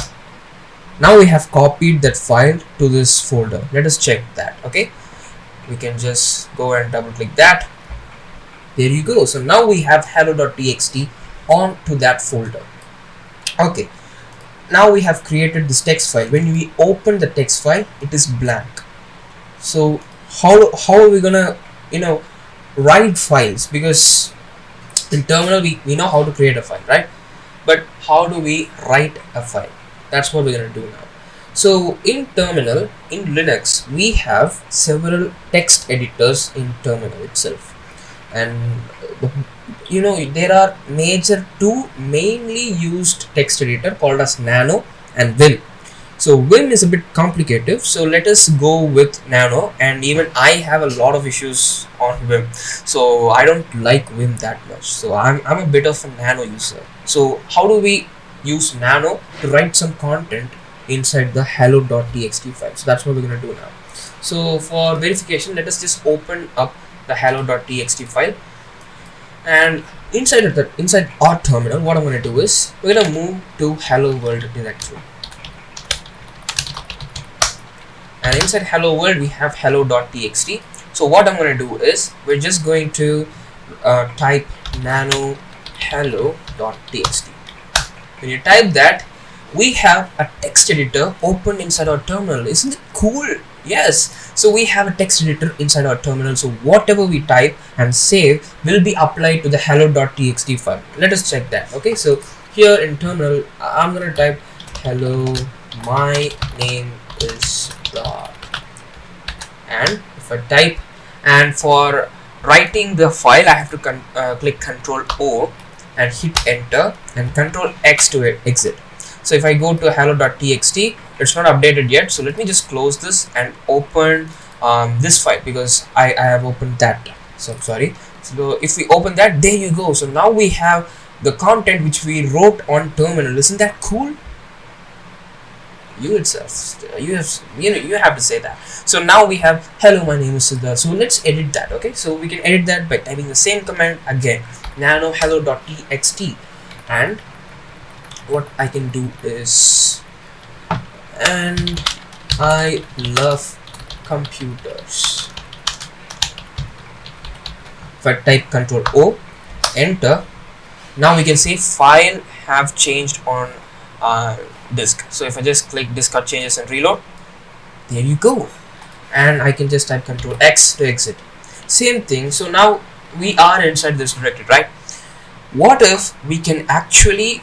now we have copied that file to this folder. Let us check that. Okay, we can just go and double click that. There you go. So now we have hello.txt on to that folder. Okay, now we have created this text file. When we open the text file, it is blank. So how are we gonna write files? Because in terminal we know how to create a file, right? But how do we write a file? That's what we're gonna do now. So in terminal, in Linux, we have several text editors in terminal itself, and there are major two mainly used text editor called as Nano and Vim. So Vim is a bit complicated, so let us go with Nano, and even I have a lot of issues on Vim, so I don't like Vim that much, so I'm a bit of a Nano user. So how do we use Nano to write some content inside the hello.txt file? So that's what we're going to do now. So for verification, let us just open up the hello.txt file, and inside our terminal, what I'm going to do is we're going to move to hello world directory, and inside hello world we have hello.txt. So what I'm going to do is we're just going to type nano hello.txt. When you type that, we have a text editor open inside our terminal. Isn't it cool? Yes, so we have a text editor inside our terminal, so whatever we type and save will be applied to the hello.txt file. Let us check that. Okay, so here in terminal, I'm gonna type hello, my name is Rod, and if I type, and for writing the file I have to click Ctrl O, and hit enter and control X to exit. So if I go to hello.txt, it's not updated yet, so let me just close this and open this file, because I have opened that, so sorry. So if we open that, there you go. So now we have the content which we wrote on terminal. Isn't that cool? You itself, you have to say that. So now we have hello, my name is Siddharth. So let's edit that. Okay, so we can edit that by typing the same command again, nano hello.txt, and what I can do is, and I love computers. If I type Ctrl O, enter, now we can see file have changed on disk. So if I just click discard changes and reload, there you go, and I can just type Ctrl X to exit. Same thing. So now we are inside this directory, right? What if we can actually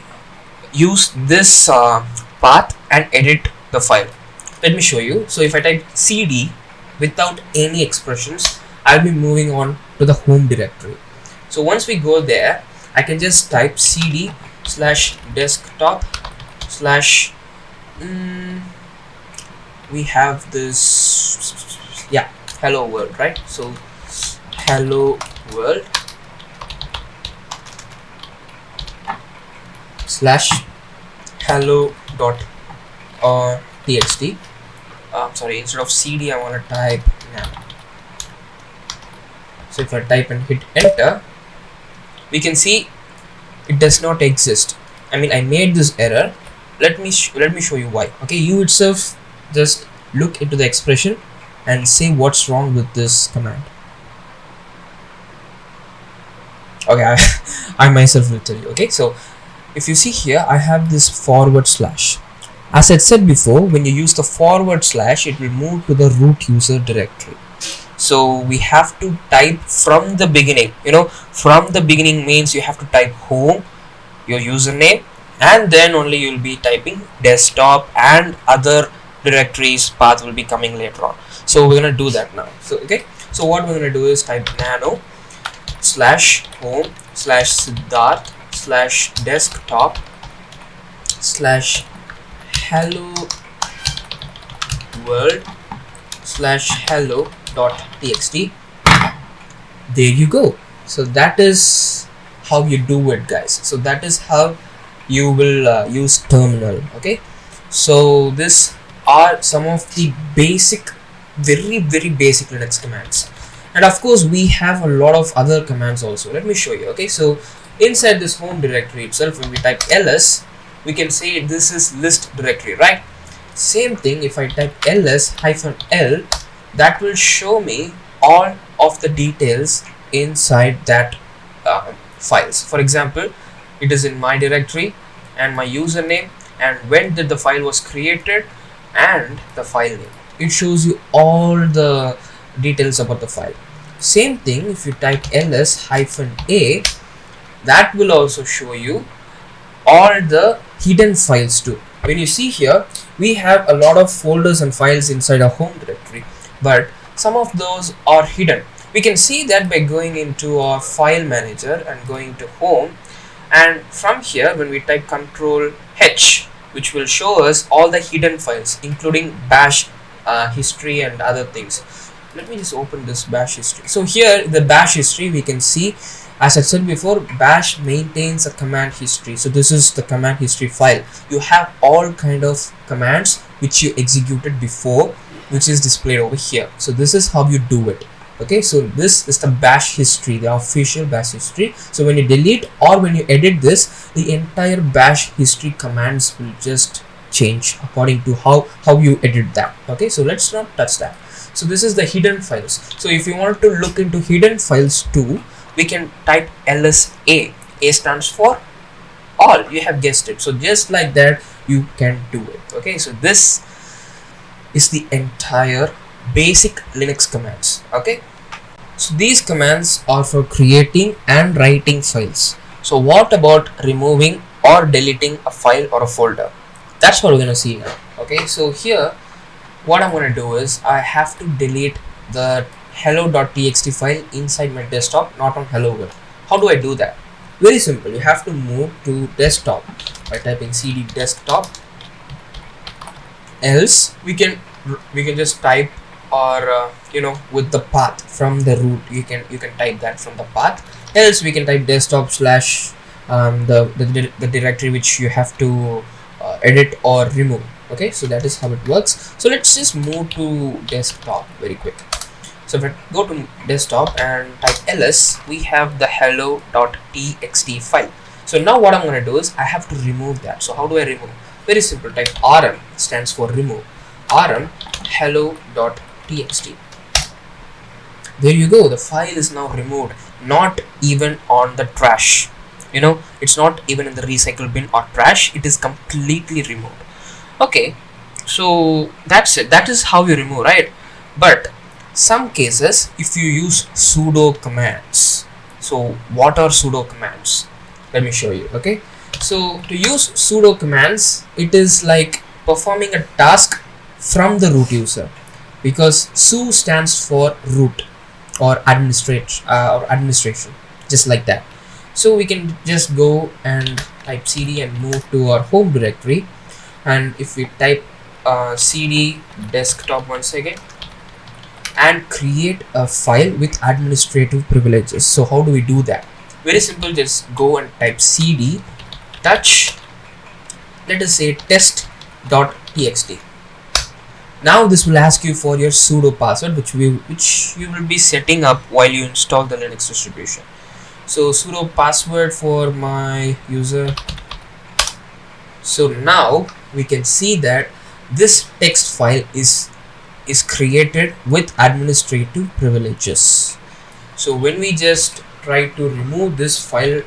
use this path and edit the file? Let me show you. So if I type cd without any expressions, I'll be moving on to the home directory. So once we go there, I can just type cd slash desktop slash we have this, yeah, hello world, right? So hello world slash hello dot txt. Sorry, instead of cd I want to type nano. So if I type and hit enter, we can see it does not exist. I mean, I made this error. Let me show you why. Okay, you itself just look into the expression and say what's wrong with this command. Okay, I myself will tell you. Okay, so if you see here, I have this forward slash. As I said before, when you use the forward slash, it will move to the root user directory. So we have to type from the beginning. You know, from the beginning means you have to type home, your username, and then only you will be typing desktop, and other directories path will be coming later on. So we're gonna do that now. So okay, so what we're gonna do is type nano slash home slash Siddharth slash desktop slash hello world slash hello dot txt. There you go. So that is how you do it, guys. So that is how you will use terminal. Okay, so this are some of the basic, very basic Linux commands, and of course we have a lot of other commands also. Let me show you. Okay, so inside this home directory itself, when we type ls, we can say this is list directory, right? Same thing, if I type ls-l, that will show me all of the details inside that files. For example, it is in my directory and my username and when did the file was created and the file name. It shows you all the details about the file. Same thing, if you type ls-a, that will also show you all the hidden files too. When you see here, we have a lot of folders and files inside our home directory, but some of those are hidden. We can see that by going into our file manager and going to home, and from here when we type Ctrl H, which will show us all the hidden files including bash history and other things. Let me just open this bash history. So here the bash history, we can see, as I said before, bash maintains a command history. So this is the command history file. You have all kind of commands which you executed before, which is displayed over here. So this is how you do it. Okay, so this is the bash history, the official bash history. So when you delete or when you edit this, the entire bash history commands will just change according to how you edit that. Okay, so let's not touch that. So this is the hidden files. So if you want to look into hidden files too, we can type LSA. A stands for all. You have guessed it. So just like that, you can do it. Okay, so this is the entire basic Linux commands. Okay, so these commands are for creating and writing files. So what about removing or deleting a file or a folder? That's what we're gonna see now. Okay, so here what I'm gonna do is I have to delete the hello.txt file inside my desktop, not on hello world. How do I do that? Very simple. You have to move to desktop by typing cd desktop. Else we can just type, or with the path from the root, you can type that from the path. Else we can type desktop slash the directory which you have to edit or remove. Okay, so that is how it works. So let's just move to desktop very quick. So if I go to desktop and type ls, we have the hello.txt file. So now what I'm going to do is I have to remove that. So how do I remove? Very simple. Type rm, stands for remove. Rm hello.txt. There you go. The file is now removed. Not even on the trash. It's not even in the recycle bin or trash. It is completely removed. Okay, so that's it. That is how you remove, right? But some cases, if you use sudo commands. So what are sudo commands? Let me show you. Okay, so to use sudo commands, it is like performing a task from the root user, because su stands for root or administration, just like that. So we can just go and type cd and move to our home directory, and if we type cd desktop once again and create a file with administrative privileges. So how do we do that? Very simple. Just go and type cd touch, let us say test.txt. Now this will ask you for your sudo password, which you will be setting up while you install the Linux distribution. So sudo password for my user. So now we can see that this text file is created with administrative privileges. So when we just try to remove this file,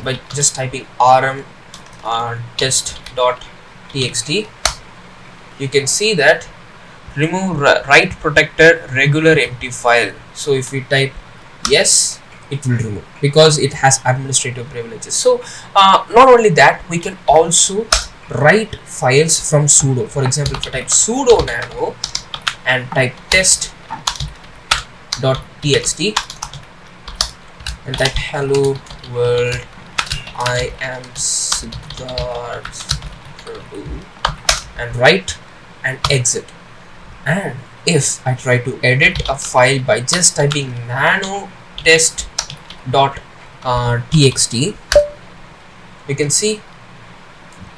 by just typing rm test.txt, you can see that remove write protected regular empty file. So if we type yes, it will remove because it has administrative privileges. So not only that, we can also write files from sudo. For example, if I type sudo nano and type test.txt and type hello world, I am Siddharth Prabhu, and write and exit. And if I try to edit a file by just typing nano test.txt, you can see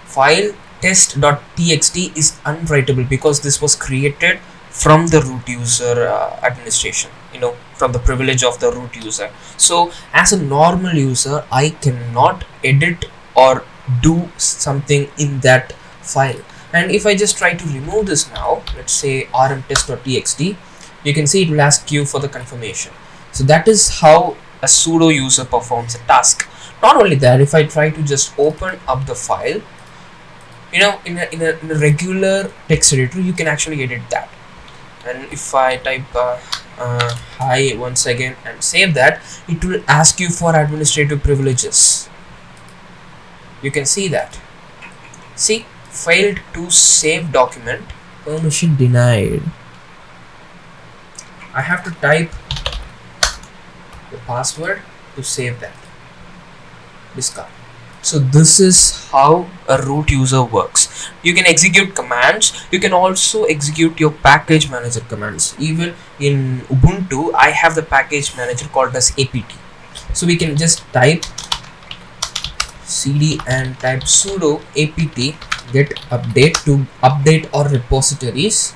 file test.txt is unwritable because this was created from the root user administration, from the privilege of the root user. So as a normal user, I cannot edit or do something in that file. And if I just try to remove this now, let's say rmtest.txt, you can see it will ask you for the confirmation. So that is how a sudo user performs a task. Not only that, if I try to just open up the file, in a regular text editor, you can actually edit that. And if I type hi once again and save that, it will ask you for administrative privileges. You can see that. See, failed to save document, permission denied. I have to type the password to save that. Discard. So this is how a root user works. You can execute commands. You can also execute your package manager commands. Even in Ubuntu, I have the package manager called as apt. So we can just type cd and type sudo apt get update to update our repositories.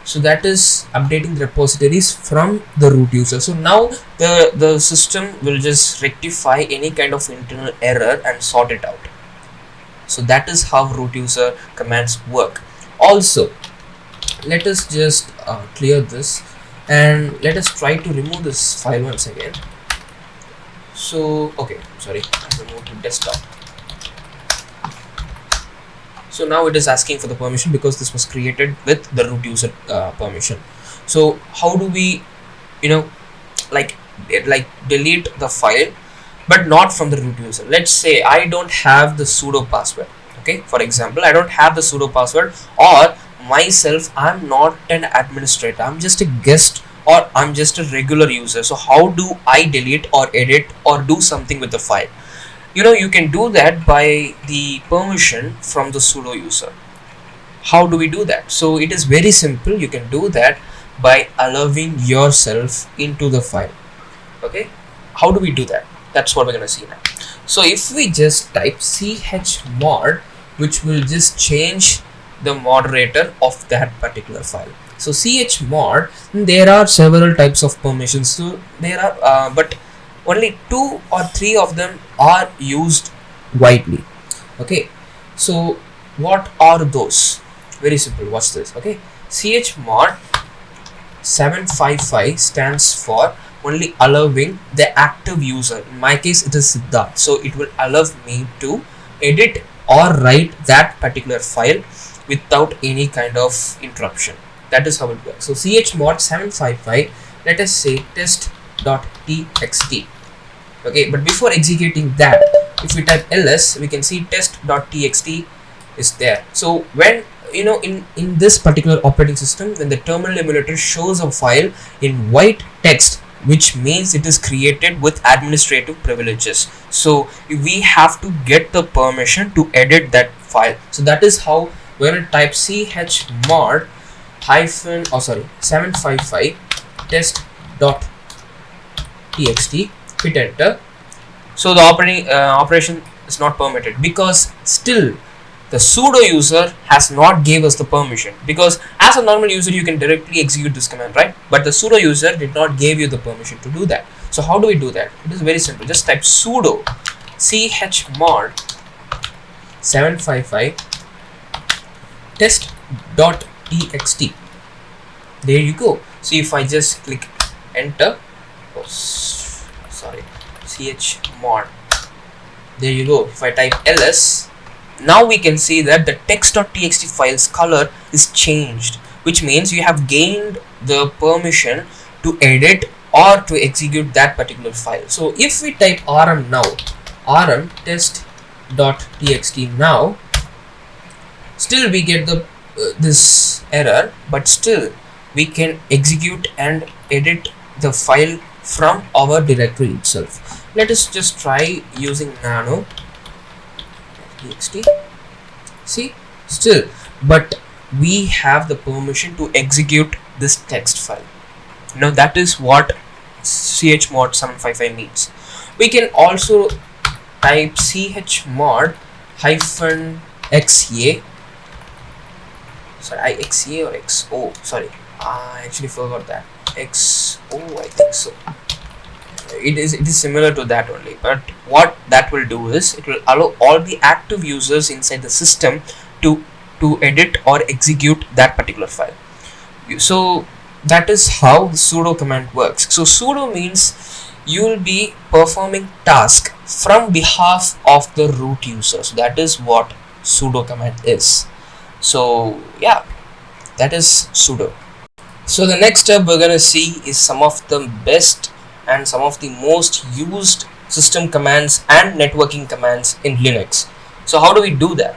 So that is updating the repositories from the root user. So now the system will just rectify any kind of internal error and sort it out. So that is how root user commands work. Also, let us just clear this and let us try to remove this file once again. So okay, sorry, I have to move to desktop. So now it is asking for the permission because this was created with the root user permission. So how do we, like delete the file, but not from the root user? Let's say I don't have the sudo password. Okay, for example, I don't have the sudo password, or myself, I'm not an administrator, I'm just a guest or I'm just a regular user. So how do I delete or edit or do something with the file? You can do that by the permission from the sudo user. How do we do that? So it is very simple. You can do that by allowing yourself into the file. Okay, how do we do that? That's what we're gonna see now. So if we just type chmod, which will just change the moderator of that particular file. So chmod, there are several types of permissions. So there are but only 2 or 3 of them are used widely. Okay, so what are those? Very simple. Watch this. Okay, chmod 755 stands for only allowing the active user. In my case it is Siddharth, so it will allow me to edit or write that particular file without any kind of interruption. That is how it works. So chmod 755, let us say test.txt. okay, but before executing that, if we type ls, we can see test.txt is there. So when in this particular operating system, when the terminal emulator shows a file in white text, which means it is created with administrative privileges, so we have to get the permission to edit that file. So that is how we're going to type chmod 755 test.txt, hit enter. So the operation is not permitted because still the sudo user has not gave us the permission, because as a normal user you can directly execute this command, right? But the sudo user did not give you the permission to do that. So how do we do that? It is very simple. Just type sudo chmod 755 test.txt. there you go. So if I just click enter, chmod, there you go. If I type ls, now we can see that the text.txt file's color is changed, which means you have gained the permission to edit or to execute that particular file. So if we type rm now, rm test.txt now, still we get the this error, but still we can execute and edit the file from our directory itself. Let us just try using nano txt. See, still, but we have the permission to execute this text file. Now that is what chmod 755 means. We can also type chmod -xa, sorry, xa or xo, sorry, I actually forgot that, xo, I think so. It is similar to that only, but what that will do is it will allow all the active users inside the system to edit or execute that particular file. So that is how the sudo command works. So sudo means you will be performing task from behalf of the root user. So that is what sudo command is. So yeah, that is sudo. So the next step we're gonna see is some of the best and some of the most used system commands and networking commands in Linux. So how do we do that?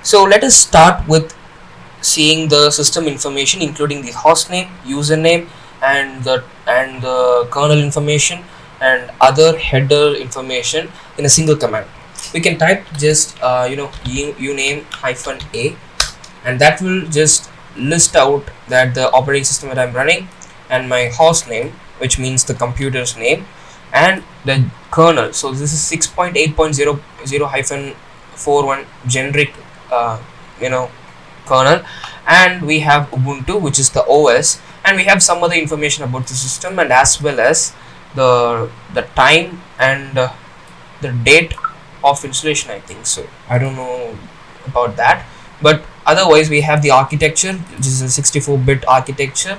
So let us start with seeing the system information, including the hostname, username, and the kernel information and other header information in a single command. We can type just uname -a, and that will just list out that the operating system that I'm running and my host name, which means the computer's name, and the kernel. So this is 6.8.0/41 generic kernel, and we have Ubuntu, which is the OS, and we have some other information about the system, and as well as the time and the date of installation, I think so. I don't know about that, but otherwise we have the architecture, which is a 64-bit architecture.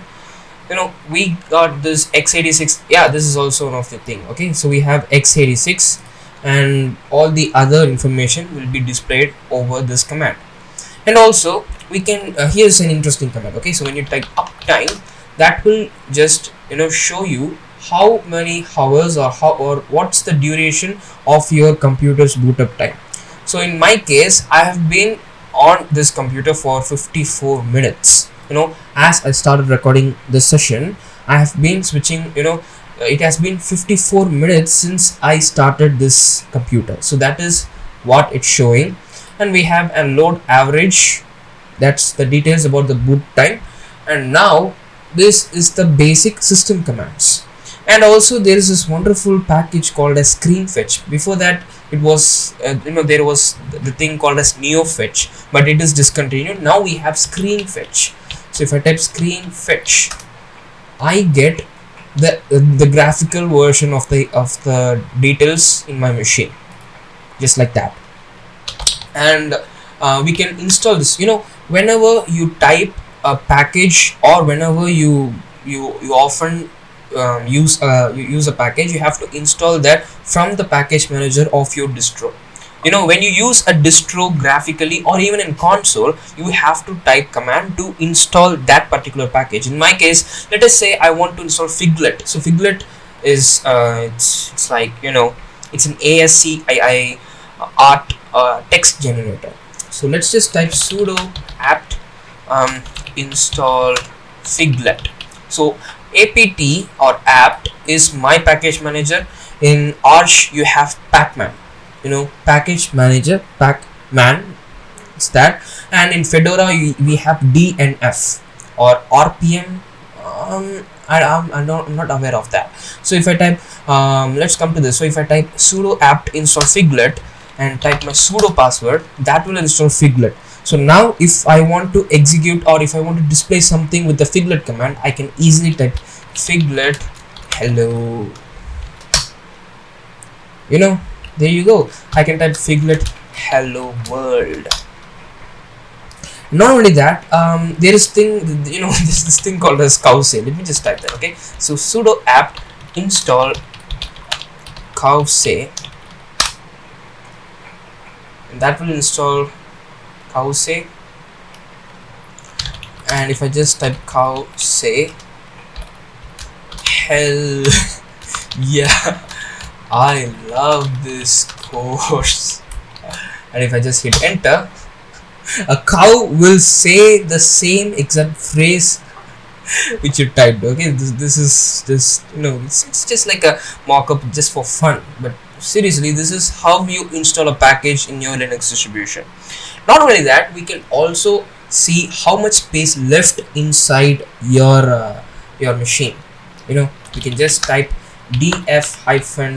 We got this x86. Yeah, this is also one of the thing. Okay, so we have x86, and all the other information will be displayed over this command. And also we can here's an interesting command. Okay, so when you type uptime, that will just show you how many hours or what's the duration of your computer's boot up time. So in my case, I have been on this computer for 54 minutes. As I started recording this session, I have been switching, it has been 54 minutes since I started this computer. So that is what it's showing. And we have a load average, that's the details about the boot time. And now this is the basic system commands. And also there is this wonderful package called as screen fetch. Before that it was there was the thing called as neo fetch, but it is discontinued. Now we have screen fetch. So if I type screen fetch, I get the graphical version of the details in my machine, just like that. And we can install this, whenever you type a package, or whenever you often use a package, you have to install that from the package manager of your distro. When you use a distro graphically or even in console, you have to type command to install that particular package. In my case, let us say I want to install Figlet. So Figlet is it's like, it's an ASCII art text generator. So let's just type sudo apt install Figlet. So apt or apt is my package manager. In Arch you have pacman, package manager, pacman, it's that. And in Fedora we have DNF or RPM. I'm not aware of that. So if I type let's come to this. So if I type sudo apt install Figlet and type my sudo password, that will install Figlet. So now if I want to execute, or if I want to display something with the Figlet command, I can easily type Figlet hello. There you go. I can type Figlet hello world. Not only that, there is this thing called as cowse. Let me just type that. Okay, so sudo apt install cowse, and that will install cowse. And if I just type cowse hell yeah, I love this course. And if I just hit enter, a cow will say the same exact phrase which you typed. Okay, this is just it's just like a mock-up just for fun, but seriously, this is how you install a package in your Linux distribution. Not only that, we can also see how much space left inside your machine. We can just type df-h.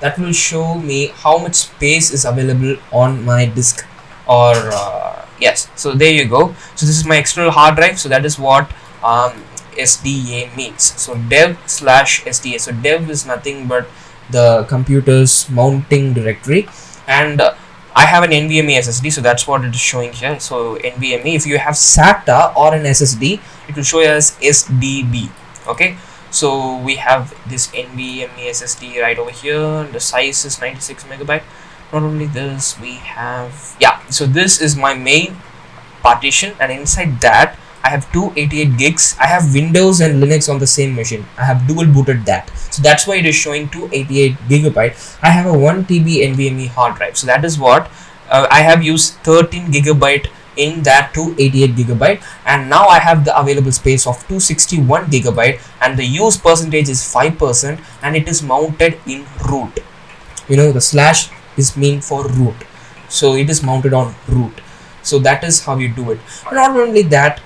That will show me how much space is available on my disk, or yes. So there you go. So this is my external hard drive. So that is what SDA means. So dev/SDA. So dev is nothing but the computer's mounting directory, and I have an NVMe SSD, so that's what it is showing here. So NVMe, if you have SATA or an SSD, it will show as SDB. Okay, so we have this NVMe SSD right over here. The size is 96 megabyte. Not only this, we have, so this is my main partition, and inside that I have 288 gigs. I have Windows and Linux on the same machine. I have dual booted that, so that's why it is showing 288 gigabyte. I have a 1 TB NVMe hard drive, so that is what I have used 13 gigabyte in that 288 gigabyte, and now I have the available space of 261 gigabyte, and the use percentage is 5%, and it is mounted in root. The slash is mean for root, so it is mounted on root. So that is how you do it. Not only that,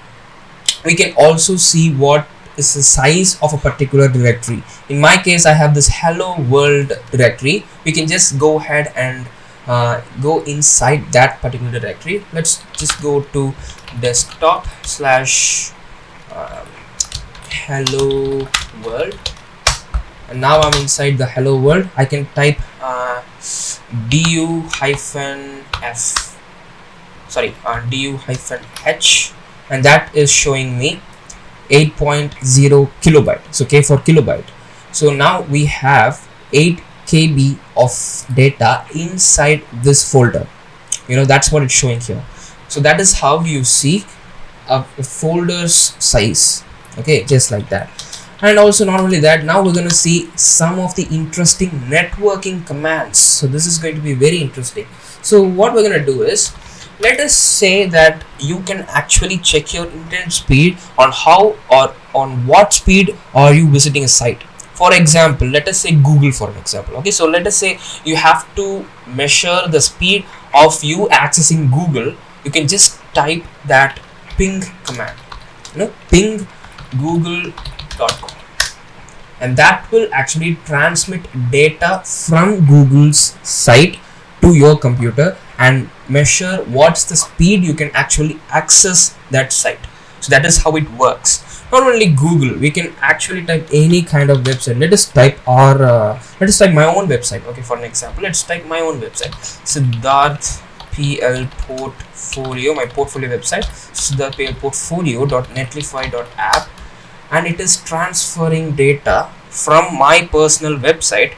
we can also see what is the size of a particular directory. In my case, I have this hello world directory. We can just go ahead and go inside that particular directory. Let's just go to desktop / hello world, and now I'm inside the hello world. I can type du-h, and that is showing me 8.0 kilobyte. It's okay for kilobyte. So now we have 8 KB of data inside this folder. That's what it's showing here. So that is how you see a folder's size. Okay, just like that. And also, not only that, now we're going to see some of the interesting networking commands. So this is going to be very interesting. So what we're going to do is, let us say that you can actually check your internet speed on how or on what speed are you visiting a site. For example, let us say Google for an example. Okay, so let us say you have to measure the speed of you accessing Google. You can just type that ping command, ping google.com, and that will actually transmit data from Google's site to your computer and measure what's the speed you can actually access that site. So that is how it works. Not only Google, we can actually type any kind of website. Let us type my own website. Okay, for an example, let's type my own website, Siddharth PL portfolio, my portfolio website, siddharthplportfolio.netlify.app, and it is transferring data from my personal website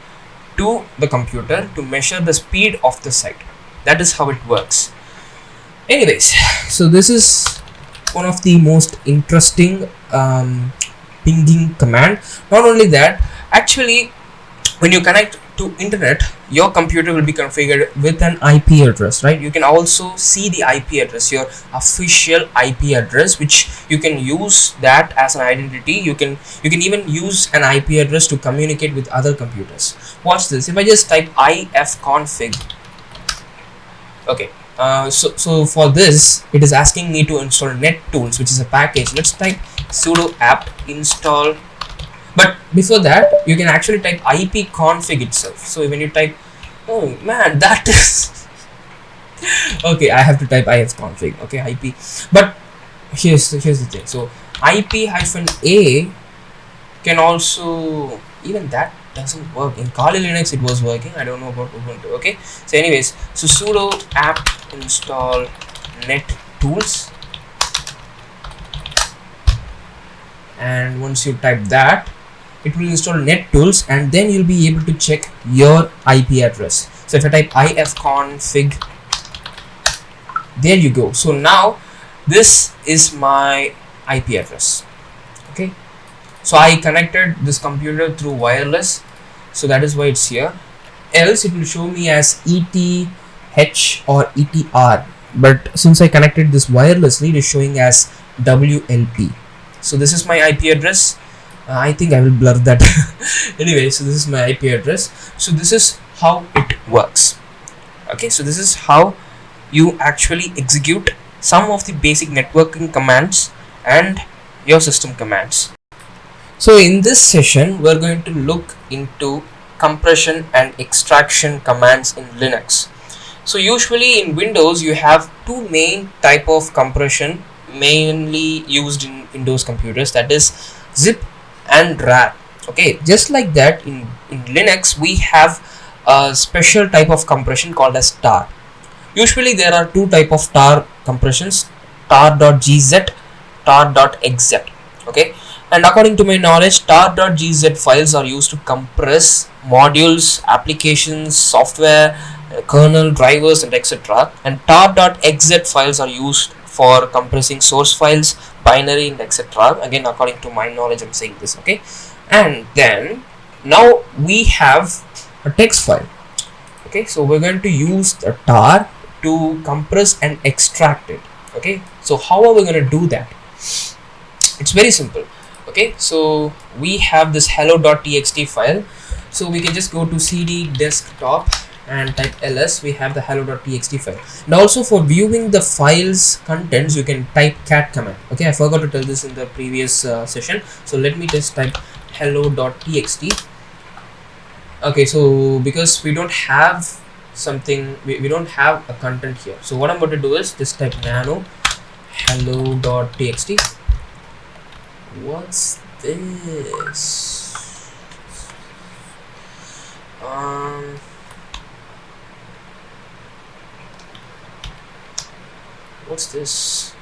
to the computer to measure the speed of the site. That is how it works. Anyways, so this is one of the most interesting pinging command. Not only that, actually when you connect to internet, your computer will be configured with an IP address, right? You can also see the IP address, your official IP address, which you can use that as an identity. You can even use an IP address to communicate with other computers. Watch this. If I just type ifconfig, okay, so for this it is asking me to install NetTools, which is a package. Let's type sudo apt install. But before that, you can actually type ipconfig itself. So when you type, oh man, that is okay, I have to type ifconfig, okay, IP. But here's the thing. So IP-A can also, even that doesn't work. In Kali Linux it was working. I don't know about Ubuntu. Okay, so anyways, so sudo apt install NetTools, and once you type that, it will install NetTools, and then you'll be able to check your IP address. So if I type ifconfig, there you go. So now this is my IP address. Okay, so I connected this computer through wireless, so that is why it's here. Else it will show me as ETH or ETR, but since I connected this wirelessly, it is showing as WLP. So this is my IP address. I think I will blur that. Anyway, so this is my IP address. So this is how it works. Okay, so this is how you actually execute some of the basic networking commands and your system commands. So in this session, we're going to look into compression and extraction commands in Linux. So usually in Windows, you have two main type of compression mainly used in Windows computers, that is zip and rar. Okay, just like that, in Linux we have a special type of compression called as tar. Usually there are two type of tar compressions, tar.gz, tar.xz. Okay, and according to my knowledge, tar.gz files are used to compress modules, applications, software, kernel, drivers, and etc. And tar.xz files are used for compressing source files, binary, and etc. Again, according to my knowledge, I'm saying this. Okay, and then now we have a text file. Okay, so we're going to use the tar to compress and extract it. Okay, so how are we going to do that? It's very simple. Okay, so we have this hello.txt file, so we can just go to cd desktop and type ls. We have the hello.txt file. And also for viewing the file's contents, you can type cat command. Okay, I forgot to tell this in the previous session, so let me just type hello.txt. Okay, so because we don't have something, we don't have a content here, so what I'm going to do is just type nano hello.txt. What's this? What's this?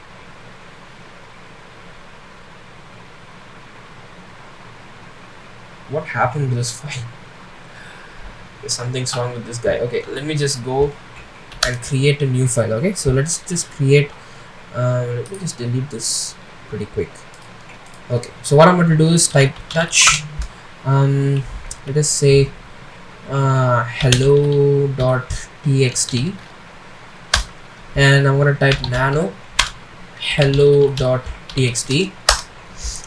What happened to this file? Something's wrong with this guy. Okay, let me just go and create a new file. Okay, so let's just create let me just delete this pretty quick. Okay, so what I'm going to do is type touch, let us say hello.txt, and I'm gonna type nano hello.txt,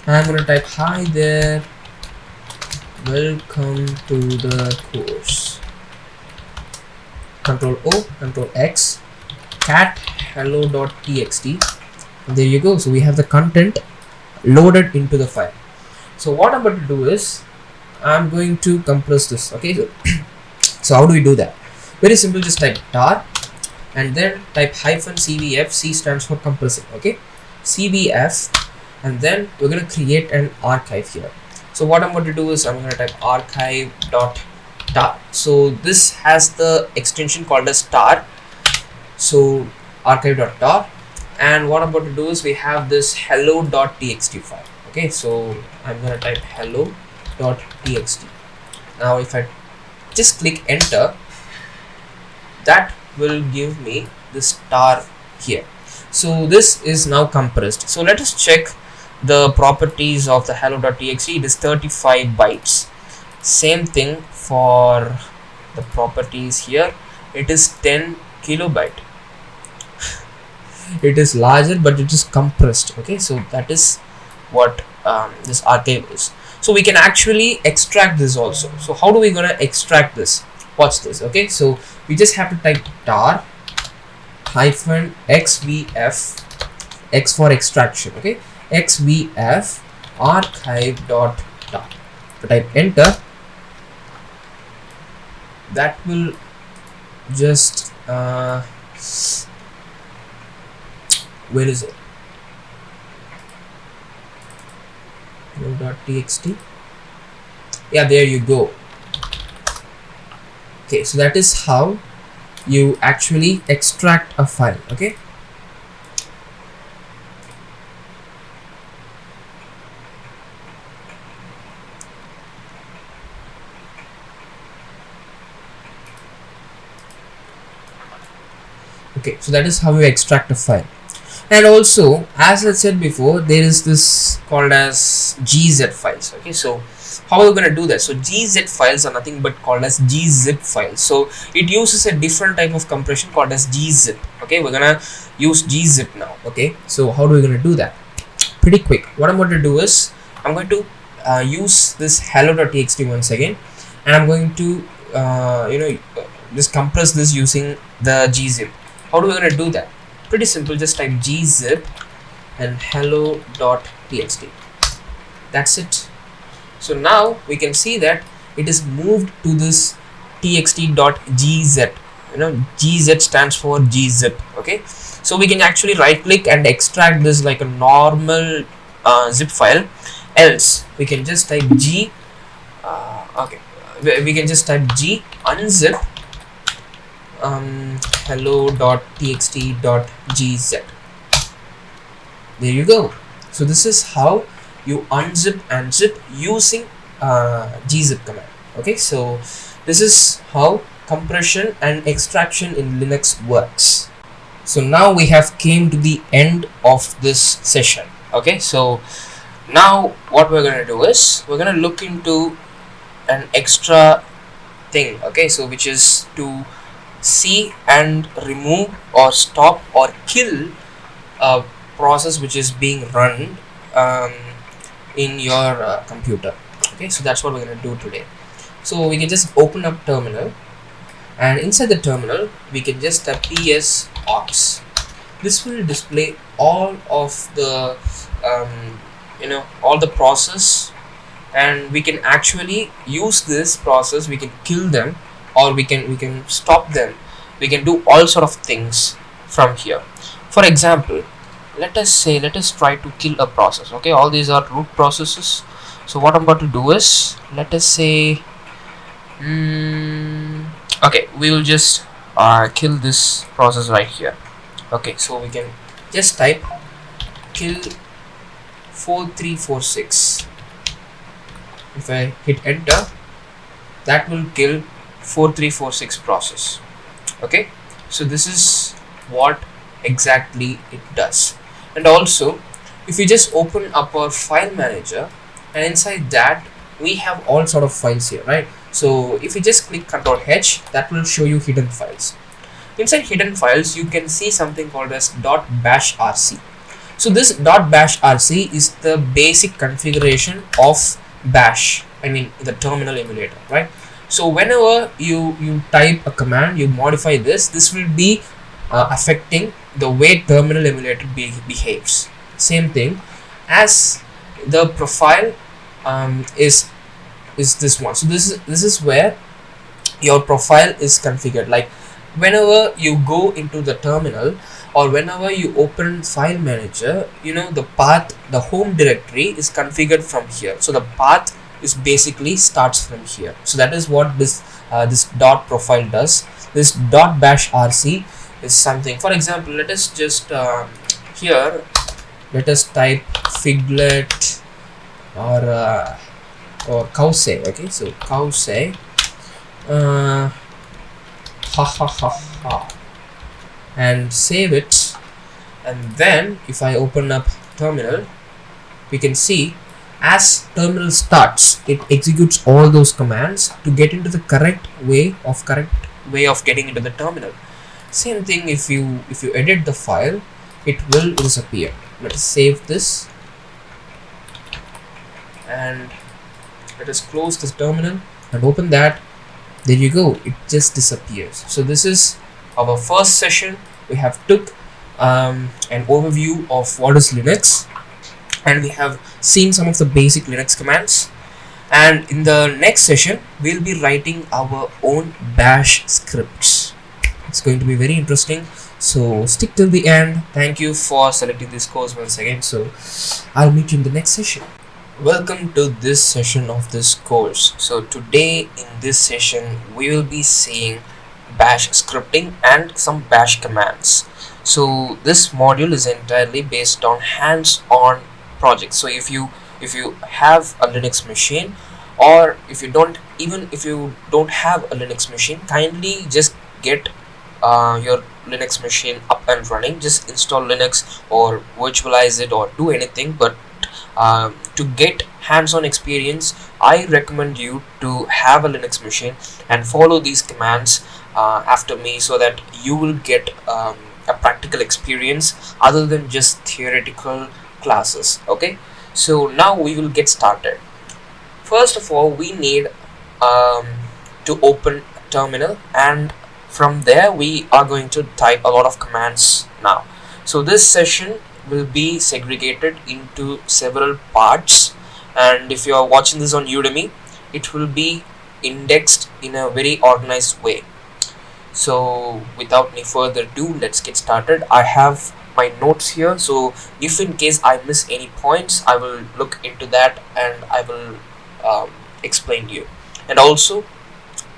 and I'm gonna type hi there, welcome to the course. Control O, Control X, cat hello.txt. There you go. So we have the content loaded into the file. So what I'm going to do is I'm going to compress this. Okay, so how do we do that? Very simple, just type tar and then type -cvf. C stands for compressing. Okay, cvf, and then we're going to create an archive here. So what I'm going to do is I'm going to type archive.tar. So this has the extension called as tar. So archive.tar, and what I'm going to do is we have this hello.txt file. Okay, so I'm going to type hello.txt. Now if I just click enter, that will give me this tar here. So this is now compressed. So let us check the properties of the hello.txt. It is 35 bytes. Same thing for the properties here. It is 10 kilobyte. It is larger, but it is compressed. Okay, so that is what this archive is. So we can actually extract this also. So how do we gonna extract this? Watch this. Okay, so we just have to type tar -xvf, x for extraction. Okay, xvf archive.tar. Type enter. That will just where is it? hello.txt. Yeah, there you go. Okay, so that is how you actually extract a file. Okay, so that is how you extract a file. And also, as I said before, there is this called as gz files. Okay, so how are we going to do that? So gz files are nothing but called as gzip files. So it uses a different type of compression called as gzip. Okay, we're gonna use gzip now. Okay, so how do we gonna do that? Pretty quick. What I'm going to do is I'm going to use this hello.txt once again, and I'm going to just compress this using the gzip. How do we gonna do that? Pretty simple, just type gzip and hello.txt. That's it. So now we can see that it is moved to this txt.gz. Gz stands for gzip. Okay, so we can actually right click and extract this like a normal zip file. Else we can just type g we can just type g unzip hello.txt.gz. There you go. So this is how you unzip and zip using gzip command. Okay, so this is how compression and extraction in Linux works. So now we have came to the end of this session. Okay, so now what we're gonna do is we're gonna look into an extra thing. Okay, so which is to see and remove or stop or kill a process which is being run in your computer. Okay, so that's what we're going to do today. So we can just open up terminal, and inside the terminal we can just type ps aux. This will display all of the all the process, and we can actually use this process. We can kill them, or we can stop them. We can do all sort of things from here. For example, let us try to kill a process. Okay, all these are root processes. So what I'm about to do is, let us say okay, we will just kill this process right here. Okay, so we can just type kill 4346. If I hit enter, that will kill 4346 process. Okay, so this is what exactly it does. And also, if you just open up our file manager, and inside that we have all sort of files here, right? So if you just click Ctrl H, that will show you hidden files. inside hidden files you can see something called as .bash rc. So this .bash rc is the basic configuration of bash, I mean the terminal emulator, right? So whenever you type a command, you modify this will be affecting the way terminal emulator behaves. Same thing as the profile is this one. So this is where your profile is configured. Like whenever you go into the terminal or whenever you open file manager, you know, the path, the home directory is configured from here. So the path is basically starts from here. So that is what this this dot profile does. This dot bash rc is something, for example, let us just here let us type figlet or cowse. Okay, so cowse ha ha ha ha, and save it. And then if I open up terminal, we can see as terminal starts, it executes all those commands to get into the correct way of getting into the terminal. Same thing if you edit the file, it will disappear. Let us save this and let us close this terminal and open that. There you go, it just disappears. So this is our first session. We have took an overview of what is Linux, and we have seen some of the basic Linux commands. And in the next session we'll be writing our own bash scripts. It's going to be very interesting, so stick till the end. Thank you for selecting this course once again. So I'll meet you in the next session. Welcome to this session of this course. So today in this session we will be seeing bash scripting and some bash commands. So this module is entirely based on hands-on projects. So if you have a Linux machine, or if you don't have a Linux machine, kindly just get your Linux machine up and running. Just install Linux or virtualize it or do anything, but to get hands-on experience, I recommend you to have a Linux machine and follow these commands after me, so that you will get a practical experience other than just theoretical classes. Okay, so now we will get started. First of all, we need to open a terminal, and from there we are going to type a lot of commands now. So this session will be segregated into several parts, and if you are watching this on Udemy, it will be indexed in a very organized way. So without any further ado, let's get started. I have my notes here, so if in case I miss any points, I will look into that and I will explain to you. And also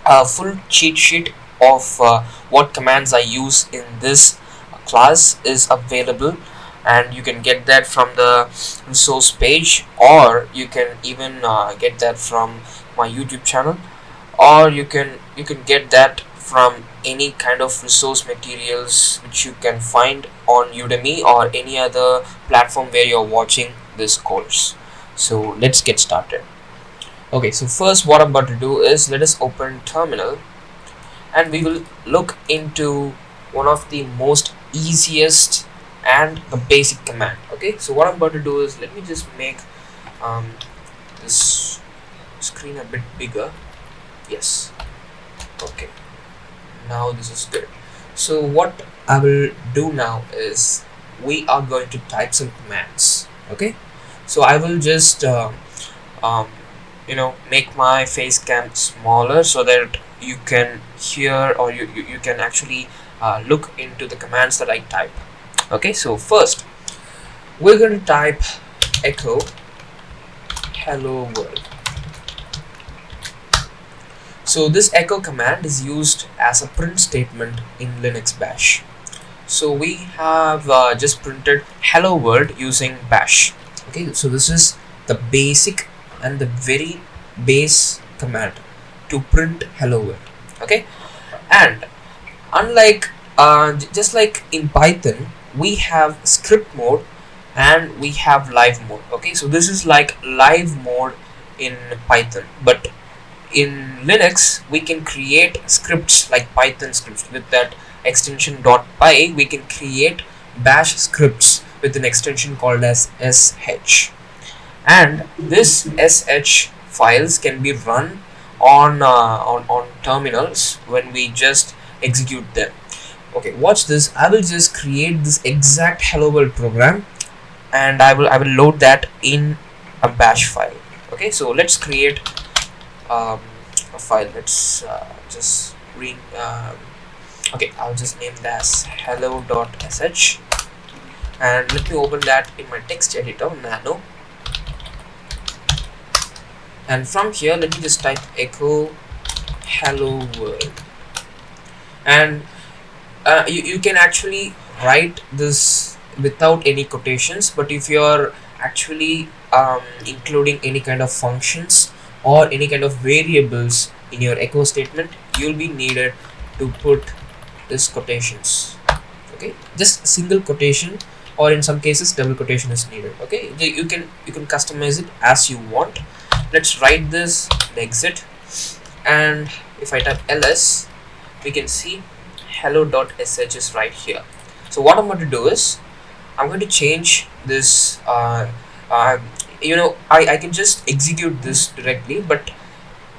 a full cheat sheet of what commands I use in this class is available, and you can get that from the resource page, or you can even get that from my YouTube channel, or you can get that from any kind of resource materials which you can find on Udemy or any other platform where you're watching this course. So let's get started. Okay, so first what I'm about to do is, let us open terminal and we will look into one of the most easiest and the basic command. Okay, so what I'm about to do is, let me just make this screen a bit bigger. Yes, okay, now this is good. So what I will do now is, we are going to type some commands. Okay, so I will just make my face cam smaller so that you can hear, or you can actually look into the commands that I type. Okay, so first we're going to type echo hello world. So this echo command is used as a print statement in Linux bash. So we have just printed hello world using bash. Okay, so this is the basic and the very base command to print hello world. Okay, and unlike just like in Python, we have script mode and we have live mode. Okay, so this is like live mode in Python, but in Linux we can create scripts like Python scripts with that extension .py, we can create bash scripts with an extension called as sh, and this sh files can be run on terminals when we just execute them. Okay, watch this. I will just create this exact hello world program, and I will load that in a bash file. Okay, so let's create a file. Let's just read. Okay, I'll just name it as hello.sh, and let me open that in my text editor, Nano. And from here, let me just type echo hello world, and you can actually write this without any quotations, but if you're actually including any kind of functions or any kind of variables in your echo statement, you'll be needed to put this quotations. Okay, just single quotation, or in some cases double quotation is needed. Okay, you can customize it as you want. Let's write this and exit, and if I type ls, we can see hello.sh is right here. So what I'm going to do is I'm going to change this. I can just execute this directly, but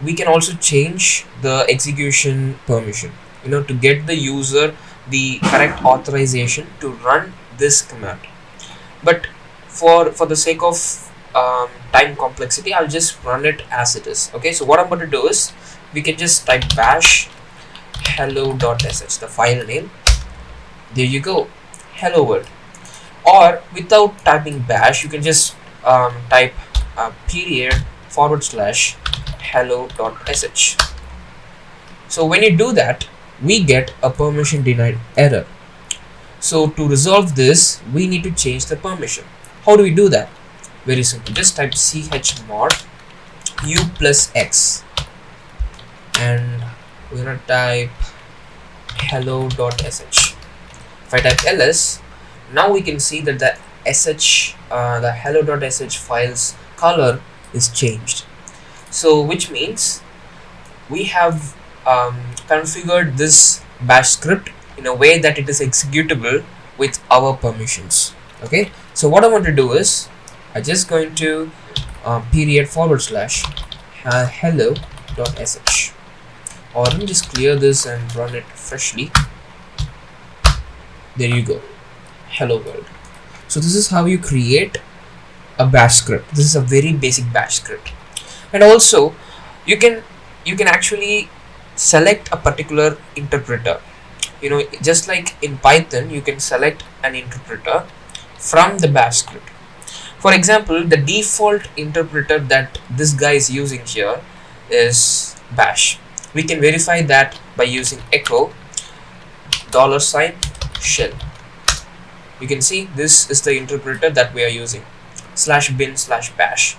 we can also change the execution permission, to get the user the correct authorization to run this command. But for the sake of time complexity, I'll just run it as it is. Okay, so what I'm going to do is we can just type bash hello.sh, the file name. There you go, hello world. Or without typing bash, you can just type period / hello.sh. So when you do that, we get a permission denied error. So to resolve this, we need to change the permission. How do we do that? Very simple. Just type chmod u+x, and we're gonna type hello.sh. If I type ls, now we can see that the the hello.sh file's color is changed. So which means we have configured this bash script in a way that it is executable with our permissions. Okay, so what I want to do is I'm just going to period / hello.sh, or let me just clear this and run it freshly. There you go, hello world. So this is how you create a bash script. This is a very basic bash script. And also you can actually select a particular interpreter. Just like in Python, you can select an interpreter from the bash script. For example, the default interpreter that this guy is using here is bash. We can verify that by using echo $shell. You can see this is the interpreter that we are using, /bin/bash.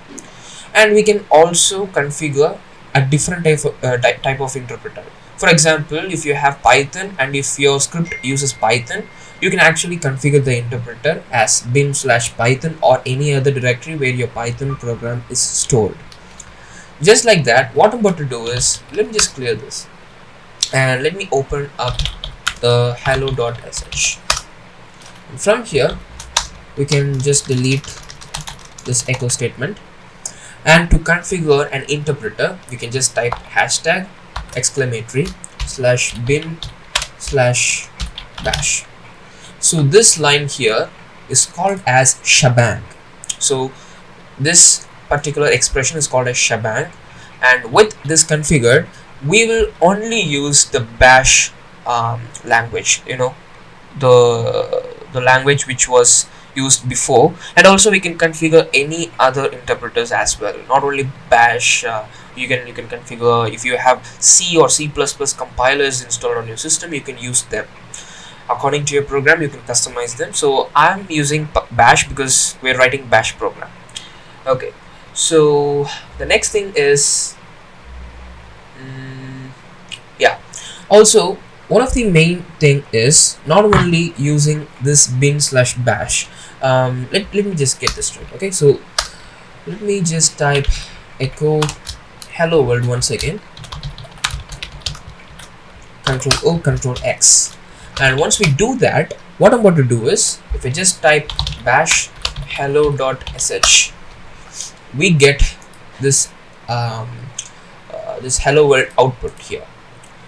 And we can also configure a different type of interpreter. For example, if you have Python and if your script uses Python, you can actually configure the interpreter as bin/python or any other directory where your Python program is stored. Just like that, what I'm about to do is, let me just clear this and let me open up the hello.sh. From here, we can just delete this echo statement, and to configure an interpreter, you can just type #! /bin/bash. So this line here is called as shebang. So this particular expression is called as shebang, and with this configured, we will only use the bash language, the language which was used before. And also we can configure any other interpreters as well, not only bash. You can configure, if you have C or C++ compilers installed on your system, you can use them. According to your program, you can customize them. So I'm using bash because we're writing bash program. Okay, so the next thing is also one of the main thing is not only using this bin/bash. Let me just get this straight. Okay, so let me just type echo hello world once again, Control O, Control X, And once we do that, what I'm about to do is, if I just type bash hello.sh, we get this um, this hello world output here,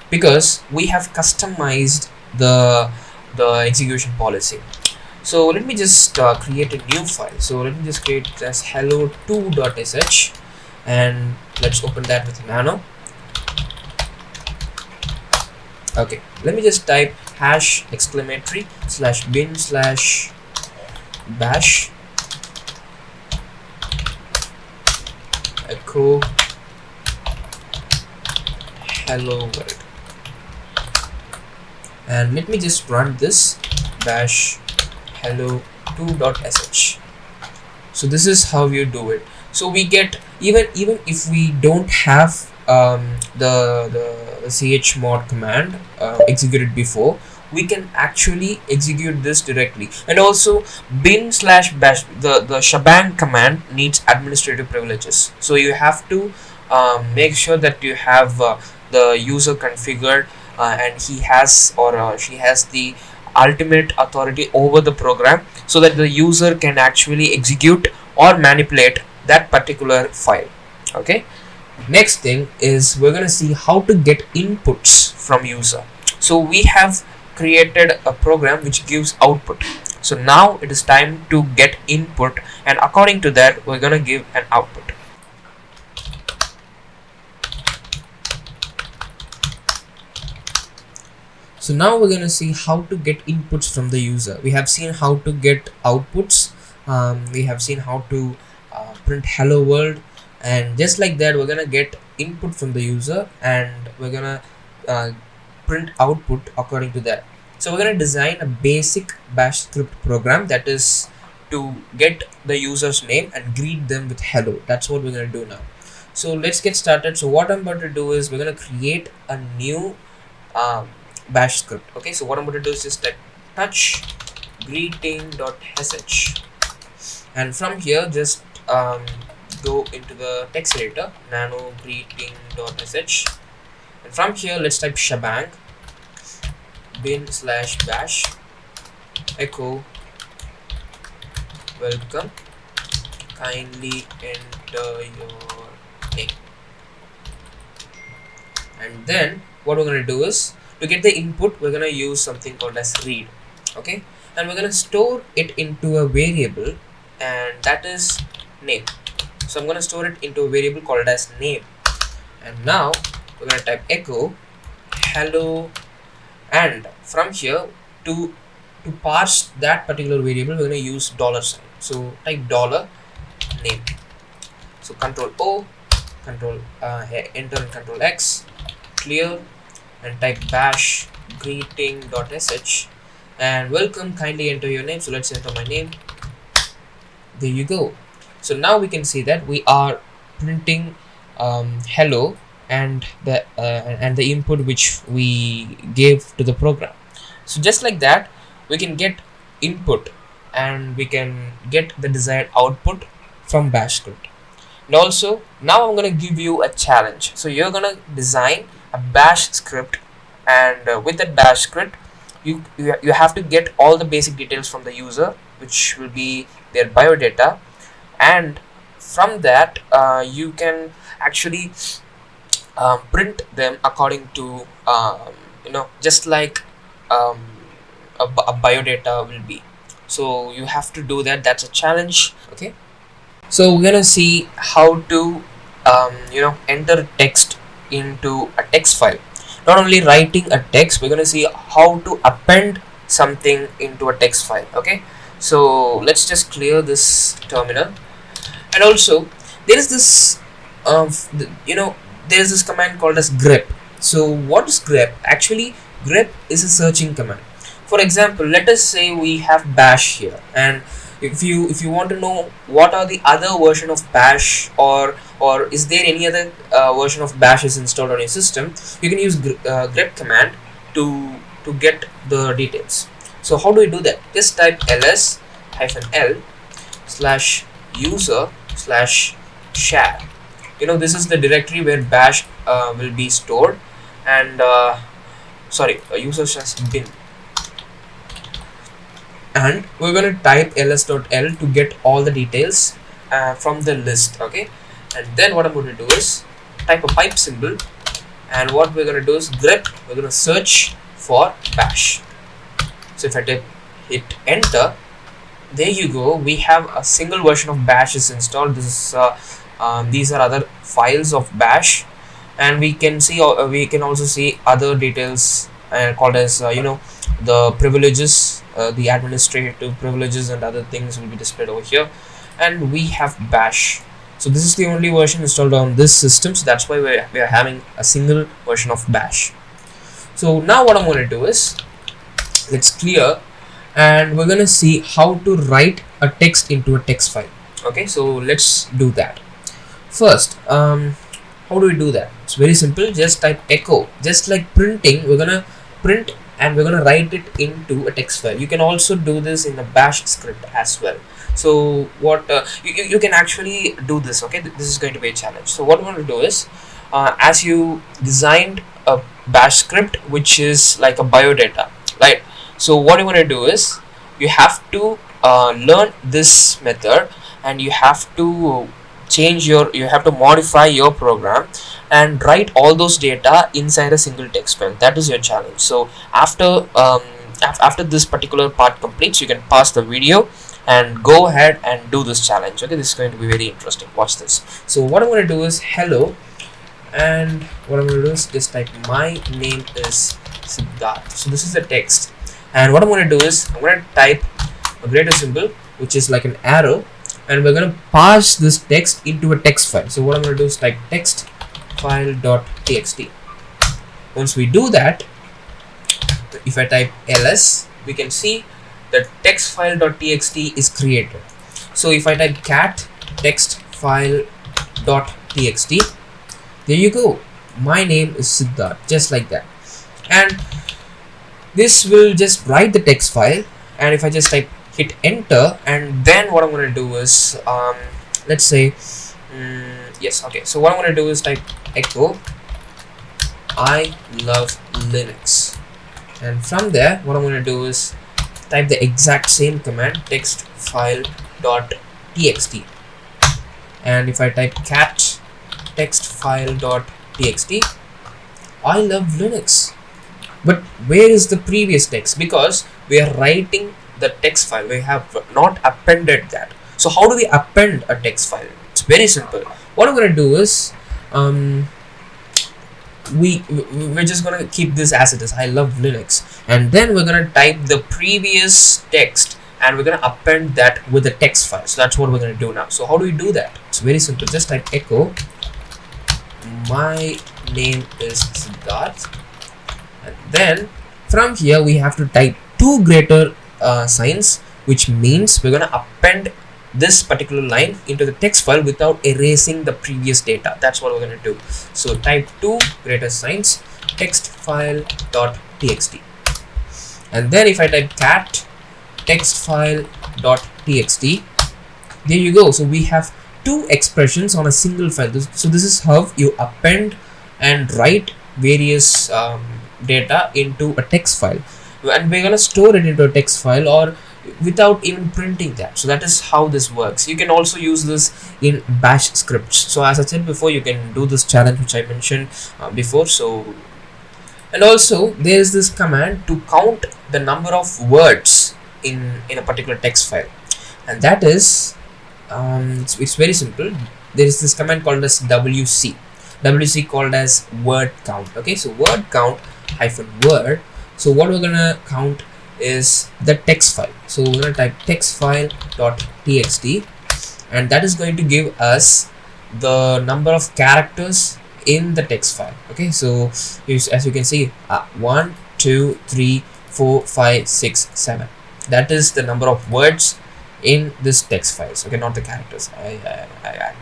because we have customized the execution policy. So let me just create a new file. So let me just create as hello2.sh, and let's open that with nano. Okay, let me just type hash exclamatory slash bin slash bash echo hello world, and let me just run this bash hello2.sh. So this is how you do it. So we get, even if we don't have the chmod command executed before, we can actually execute this directly. And also bin slash bash, the shebang command needs administrative privileges, so you have to make sure that you have the user configured, and he has or she has the ultimate authority over the program, so that the user can actually execute or manipulate that particular file. Okay, next thing is we're going to see how to get inputs from user. So we have created a program which gives output. So now it is time to get input, and according to that we're going to give an output. So now we're going to see how to get inputs from the user. We have seen how to get outputs. We have seen how to print hello world, and just like that we're going to get input from the user, and we're going to print output according to that. So we're going to design a basic bash script program that is to get the user's name and greet them with hello. That's what we're going to do now. So let's get started. So what I'm about to do is we're going to create a new bash script. Okay, so what I'm going to do is just type touch greeting.sh, and from here just go into the text editor nano greeting.sh, and from here let's type shebang bin slash bash echo welcome, kindly enter your name. And then what we're going to do is, to get the input we're going to use something called as read. Okay, and we're going to store it into a variable, and that is name. So I'm going to store it into a variable called as name, and now we're going to type echo hello, and from here to parse that particular variable we're going to use $sign. So type $name. So control O, control enter and control X, clear, and type bash greeting.sh, and welcome, kindly enter your name. So let's enter my name. There you go. So now we can see that we are printing hello and the input which we gave to the program. So just like that we can get input, and we can get the desired output from bash script. And also now I'm going to give you a challenge. So you're going to design a bash script, and with that bash script you have to get all the basic details from the user, which will be their biodata, and from that you can actually print them according to just like a biodata will be. So you have to do that. That's a challenge. Okay, so we're gonna see how to enter text into a text file. Not only writing a text, we're gonna see how to append something into a text file. Okay, so let's just clear this terminal. And also there is this there is this command called as grep. So what is grep? Actually grep is a searching command. For example, let us say we have bash here, and if you want to know what are the other version of bash, or is there any other version of bash is installed on your system, you can use grep command to get the details. So how do we do that? Just type ls-l /user/share. This is the directory where bash will be stored, and user/bin. and we're going to type ls.l to get all the details from the list. Okay, and then what I'm going to do is type a pipe symbol, and what we're going to do is grep, we're going to search for bash. So if I hit enter, there you go, we have a single version of bash is installed. This is these are other files of bash, and we can see we can also see other details called as the privileges, the administrative privileges and other things will be displayed over here. And we have bash. So this is the only version installed on this system, so that's why we are having a single version of bash. So now what I'm going to do is, let's clear, and we're going to see how to write a text into a text file. Okay, so let's do that. First, how do we do that? It's very simple. Just type echo, just like printing. We're gonna print and we're gonna write it into a text file. You can also do this in a bash script as well. So what you can actually do this. Okay, this is going to be a challenge. So what we're going to do is, as you designed a bash script which is like a biodata, right? So what you want to do is, you have to learn this method, and you have to you have to modify your program and write all those data inside a single text file. That is your challenge. So after after this particular part completes, you can pause the video and go ahead and do this challenge. Okay, this is going to be very interesting. Watch this. So what I'm going to do is hello, and what I'm going to do is just type my name is Siddharth. So this is the text, and what I'm going to do is, I'm going to type a greater symbol which is like an arrow, and we're going to pass this text into a text file. So what I'm going to do is type text file.txt. Once we do that, if I type ls, we can see that text file.txt is created. So if I type cat text file.txt, there you go, my name is Siddharth, just like that. And this will just write the text file, and if I just hit enter, and then what I'm going to do is, let's say yes, okay, so what I'm going to do is type echo I love Linux, and from there what I'm going to do is type the exact same command, text file.txt, and if I type cat text file.txt, I love Linux. But where is the previous text? Because we are writing the text file, we have not appended that. So how do we append a text file? It's very simple. What I'm going to do is, we're just going to keep this as it is, I love Linux, and then we're going to type the previous text, and we're going to append that with the text file. So that's what we're going to do now. So how do we do that? It's very simple. Just type echo my name is Siddharth, and then from here we have to type two greater signs, which means we're going to append this particular line into the text file without erasing the previous data. That's what we're going to do. So type two greater signs, text file.txt, and then if I type cat text file.txt, there you go. So we have two expressions on a single file. So this is how you append and write various data into a text file, and we're gonna store it into a text file or without even printing that. So that is how this works. You can also use this in bash scripts. So as I said before, you can do this challenge which I mentioned before. So, and also there is this command to count the number of words in a particular text file, and that is it's very simple. There is this command called as wc called as word count. Okay, so word count -word. So what we're gonna count is the text file. So we're gonna type text file.txt, and that is going to give us the number of characters in the text file. Okay, so as you can see, 1 2 3 4 5 6 7, that is the number of words in this text files. Okay, not the characters. I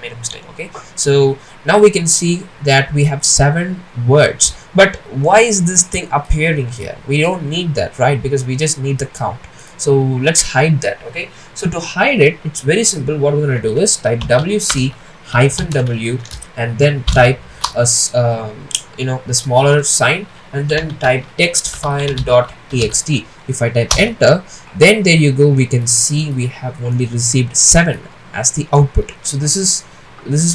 made a mistake. Okay, so now we can see that we have 7 words. But why is this thing appearing here? We don't need that, right? Because we just need the count. So let's hide that. Okay, so to hide it, it's very simple. What we're going to do is type wc -w and then type a the smaller sign and then type text file dot txt. If I type enter, then there you go, we can see we have only received 7 as the output. So this is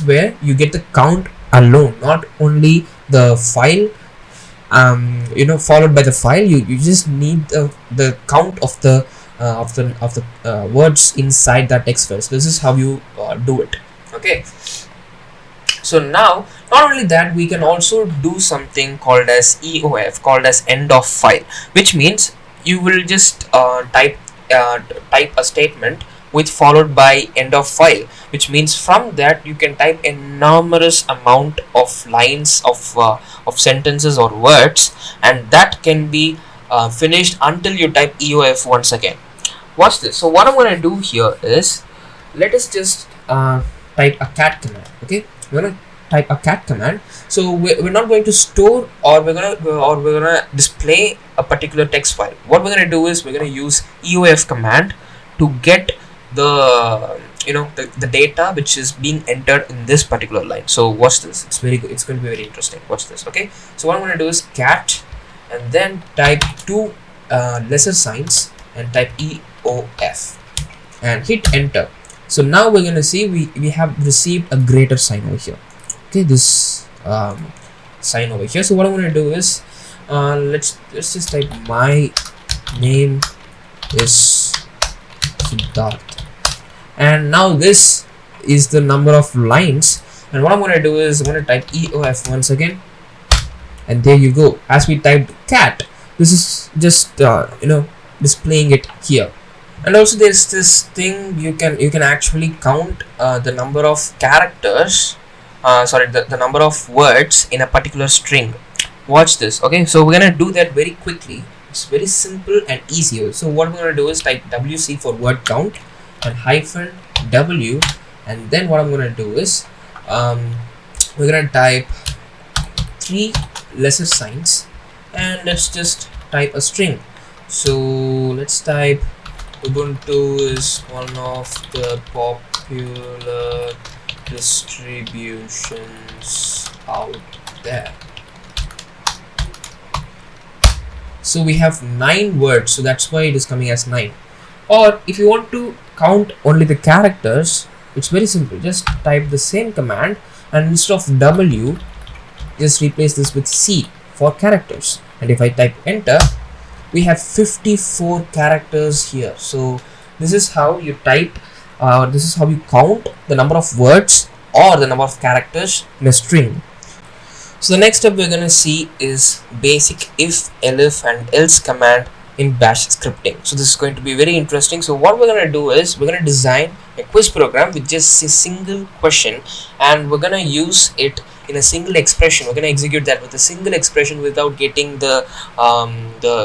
where you get the count alone, not only the file, followed by the file. You just need the count of the words inside that text file. So this is how you do it. Okay, so now not only that, we can also do something called as EOF, called as end of file, which means you will just type a statement with followed by end of file, which means from that you can type a numerous amount of lines of sentences or words, and that can be finished until you type EOF once again. Watch this. So what I'm going to do here is, let us just type a cat command. Okay, we're going to type a cat command. So we're not going to store, or we're gonna display a particular text file. What we're going to do is we're going to use EOF command to get the the data which is being entered in this particular line. So watch this, it's very good, it's going to be very interesting. Watch this. Okay, so what I'm going to do is cat and then type 2 lesser signs and type EOF and hit enter. So now we're going to see we have received a greater sign over here. Okay, this sign over here. So what I'm going to do is let's just type my name is Siddharth, and now this is the number of lines. And what I'm going to do is I'm going to type EOF once again, and there you go. As we typed cat, this is just displaying it here. And also there's this thing, you can actually count the number of characters, the number of words in a particular string. Watch this. Okay, so we're gonna do that very quickly. It's very simple and easy. So what we're gonna do is type WC for word count and hyphen W, and then what I'm gonna do is we're gonna type 3 lesser signs, and let's just type a string. So let's type Ubuntu is one of the popular distributions out there. So we have 9 words, so that's why it is coming as 9. Or if you want to count only the characters, it's very simple. Just type the same command, and instead of W, just replace this with C for characters. And if I type enter, we have 54 characters here. So this is how you type, this is how you count the number of words or the number of characters in a string. So the next step we're going to see is basic if, elif and else command in bash scripting. So this is going to be very interesting. So what we're going to do is we're going to design a quiz program with just a single question, and we're going to use it in a single expression. We're going to execute that with a single expression without getting the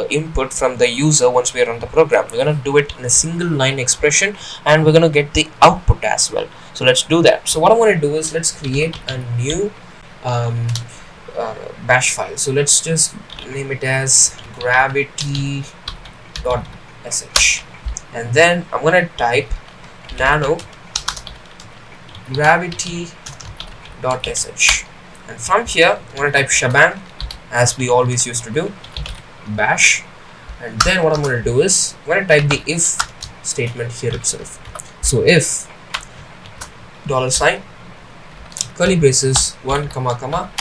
input from the user. Once we run the program, we're going to do it in a single line expression, and we're going to get the output as well. So let's do that. So what I'm going to do is let's create a new bash file. So let's just name it as gravity.sh, and then I'm going to type nano gravity.sh, and from here I'm going to type shebang as we always used to do, bash, and then what I'm going to do is I'm going to type the if statement here itself. So if $, curly braces, 1 comma comma.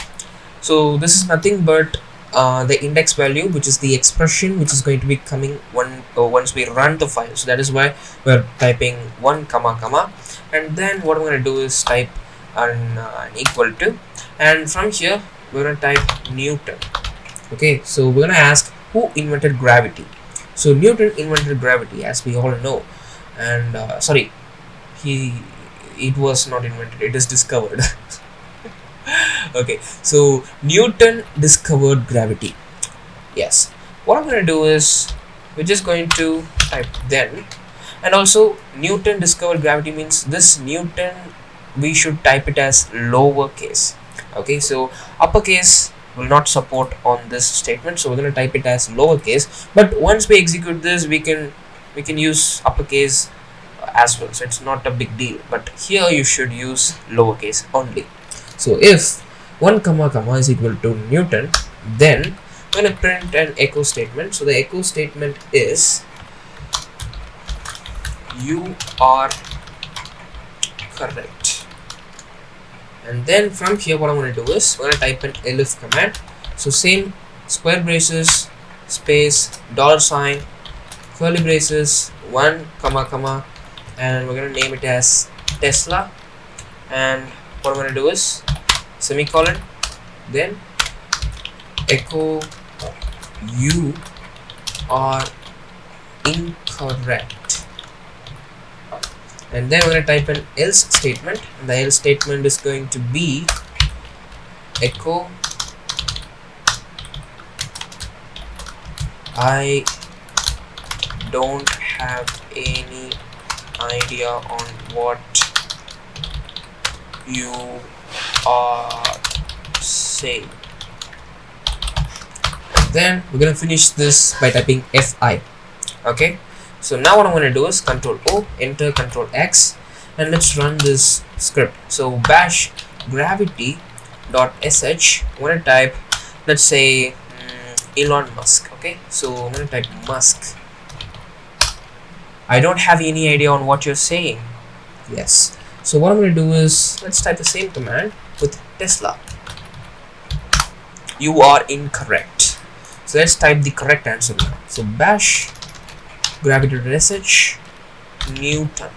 So this is nothing but the index value, which is the expression which is going to be coming once we run the file. So that is why we're typing 1 comma comma, and then what I'm going to do is type an equal to, and from here we're going to type Newton. Okay, so we're going to ask who invented gravity. So Newton invented gravity, as we all know, and it was not invented, it is discovered. Okay, so Newton discovered gravity. Yes, what I'm going to do is we're just going to type then, and also Newton discovered gravity means this Newton we should type it as lowercase. Okay, so uppercase will not support on this statement, so we're going to type it as lowercase, but once we execute this we can use uppercase as well, so it's not a big deal, but here you should use lowercase only. So if 1 comma comma is equal to Newton, then I'm going to print an echo statement. So the echo statement is you are correct. And then from here what I'm going to do is I'm going to type an elif command. So same square braces space dollar sign curly braces 1 comma comma, and we're going to name it as Tesla. And what I'm going to do is semicolon, then echo you are incorrect, and then we're going to type an else statement, and the else statement is going to be echo I don't have any idea on what you are saying. Then we're gonna finish this by typing fi. Okay, so now what I'm gonna do is Control O, enter Control X, and let's run this script. So bash gravity.sh. I'm gonna type, let's say Elon Musk. Okay, so I'm gonna type Musk. I don't have any idea on what you're saying. Yes. So what I'm going to do is let's type the same command with Tesla. You are incorrect. So let's type the correct answer now. So bash gravity.sh Newton.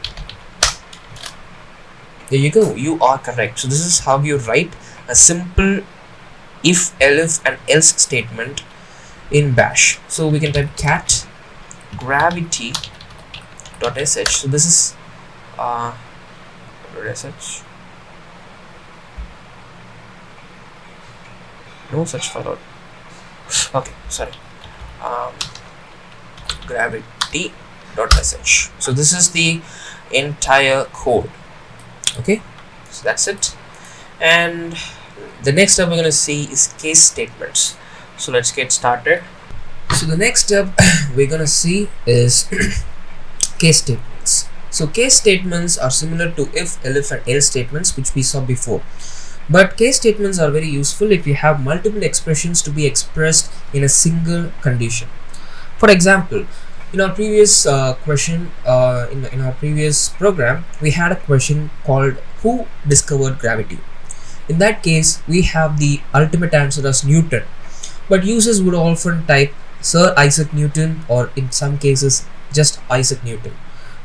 There you go. You are correct. So this is how you write a simple if, elif, and else statement in bash. So we can type cat gravity.sh. So this is .sh. No such file. Okay, sorry. Gravity.sh. So this is the entire code. Okay, so that's it. And the next step we're going to see is case statements. So let's get started. So the next step we're going to see is case statements. So case statements are similar to if, elif, and else statements which we saw before. But case statements are very useful if you have multiple expressions to be expressed in a single condition. For example, in our previous question, in our previous program, we had a question called who discovered gravity. In that case, we have the ultimate answer as Newton. But users would often type Sir Isaac Newton, or in some cases just Isaac Newton.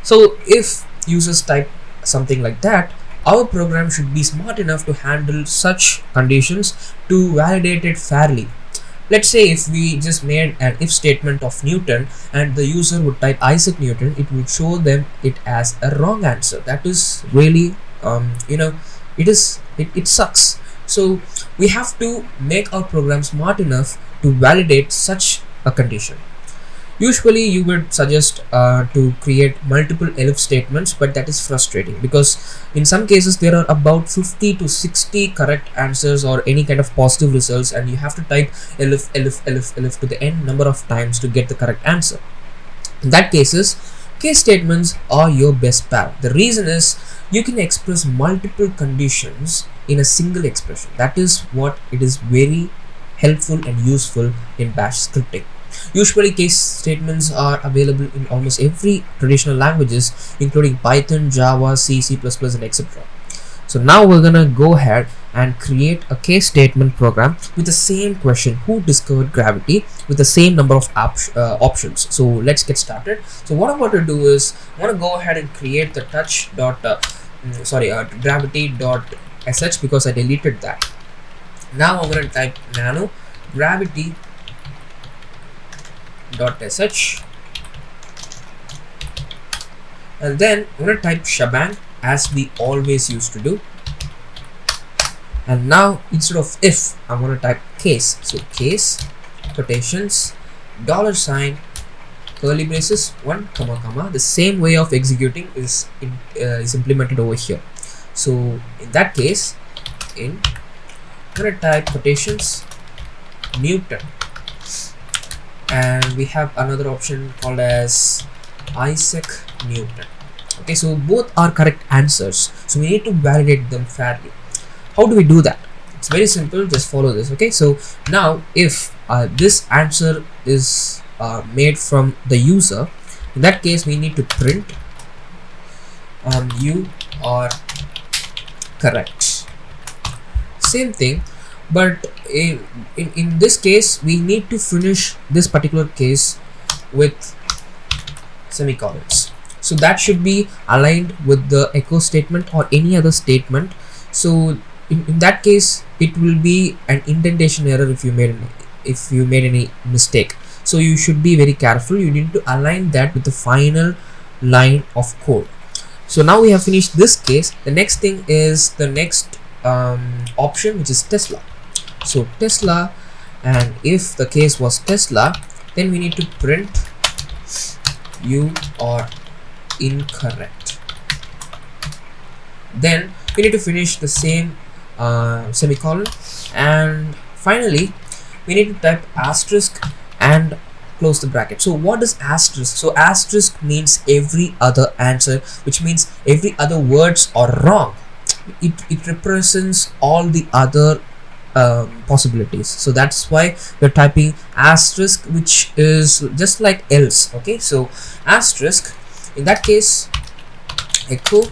So if users type something like that, our program should be smart enough to handle such conditions to validate it fairly. Let's say if we just made an if statement of Newton and the user would type Isaac Newton, it would show them it as a wrong answer. That is really it sucks. So we have to make our program smart enough to validate such a condition. Usually you would suggest to create multiple elif statements, but that is frustrating because in some cases there are about 50 to 60 correct answers or any kind of positive results, and you have to type elif, elif, elif, elif to the n number of times to get the correct answer. In that cases, case statements are your best pal. The reason is you can express multiple conditions in a single expression. That is what it is very helpful and useful in bash scripting. Usually case statements are available in almost every traditional languages, including Python, Java, C, C++, and etc. So now we're gonna go ahead and create a case statement program with the same question, who discovered gravity, with the same number of options. So let's get started. So what I'm going to do is I'm going to go ahead and create the gravity.sh because I deleted that. Now I'm going to type nano gravity.sh, and then I'm going to type shebang as we always used to do. And now instead of if, I'm going to type case. So case quotations $, curly braces 1 comma comma. The same way of executing is implemented over here. So in that case, I'm going to type quotations Newton, and we have another option called as Isaac Newton. Okay, so both are correct answers, so we need to validate them fairly. How do we do that? It's very simple, just follow this. Okay, so now if this answer is made from the user, in that case we need to print you are correct. Same thing, but in this case we need to finish this particular case with semicolons, so that should be aligned with the echo statement or any other statement. So in that case it will be an indentation error if you made any mistake. So you should be very careful. You need to align that with the final line of code. So now we have finished this case. The next thing is the next option, which is Tesla. So Tesla, and if the case was Tesla, then we need to print you are incorrect. Then we need to finish the same semicolon, and finally we need to type asterisk and close the bracket. So what is asterisk? So asterisk means every other answer, which means every other words are wrong. It represents all the other possibilities. So that's why we're typing asterisk, which is just like else. Okay, so asterisk, in that case echo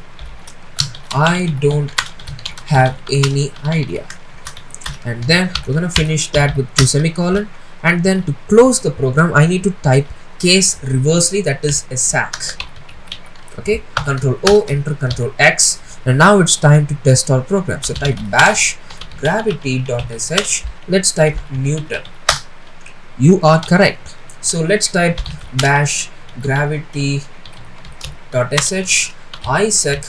I don't have any idea, and then we're gonna finish that with 2 semicolon. And then to close the program I need to type case reversely, that is a sac. Okay, Control O, enter Control X, and now it's time to test our program. So type bash gravity.sh. Let's type Newton. You are correct. So let's type bash gravity.sh Isaac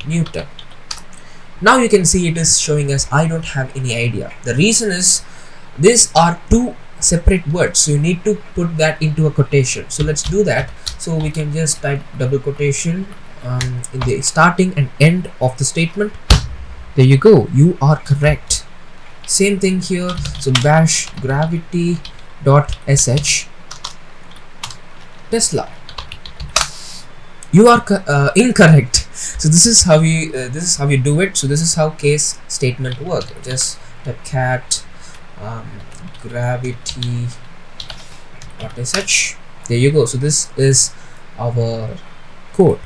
Newton. Now you can see it is showing us I don't have any idea. The reason is these are two separate words, so you need to put that into a quotation. So let's do that. So we can just type double quotation in the starting and end of the statement. There you go, you are correct. Same thing here. So bash gravity.sh Tesla, you are incorrect. So this is how you do it. So this is how case statement work. Just type cat gravity.sh. There you go. So this is our code.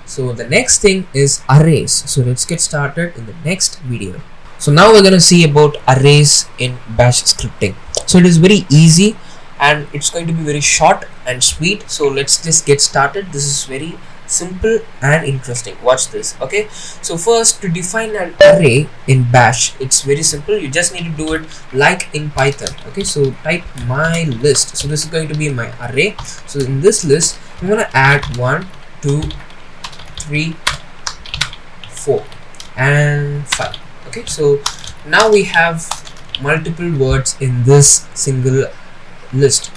So the next thing is arrays. So let's get started in the next video. So now we're going to see about arrays in bash scripting. So it is very easy and it's going to be very short and sweet. So let's just get started. This is very simple and interesting. Watch this. Okay, so first, to define an array in bash, it's very simple. You just need to do it like in Python. Okay, so type my list. So this is going to be my array. So in this list I'm going to add 1 2 3 4 and 5. Okay, so now we have multiple words in this single list,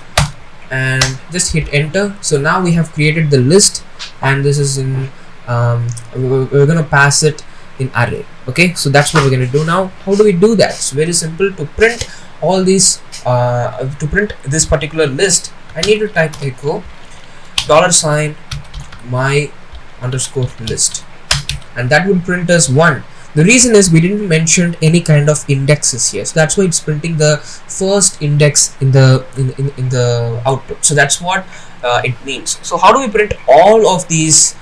and just hit enter. So now we have created the list, and this is in we're gonna pass it in array. Okay, so that's what we're gonna do now. How do we do that? It's very simple. To print all these to print this particular list, I need to type echo $sign my underscore list, and that would print us 1. The reason is we didn't mention any kind of indexes here, so that's why it's printing the first index in the output. So that's what it means. So how do we print all of these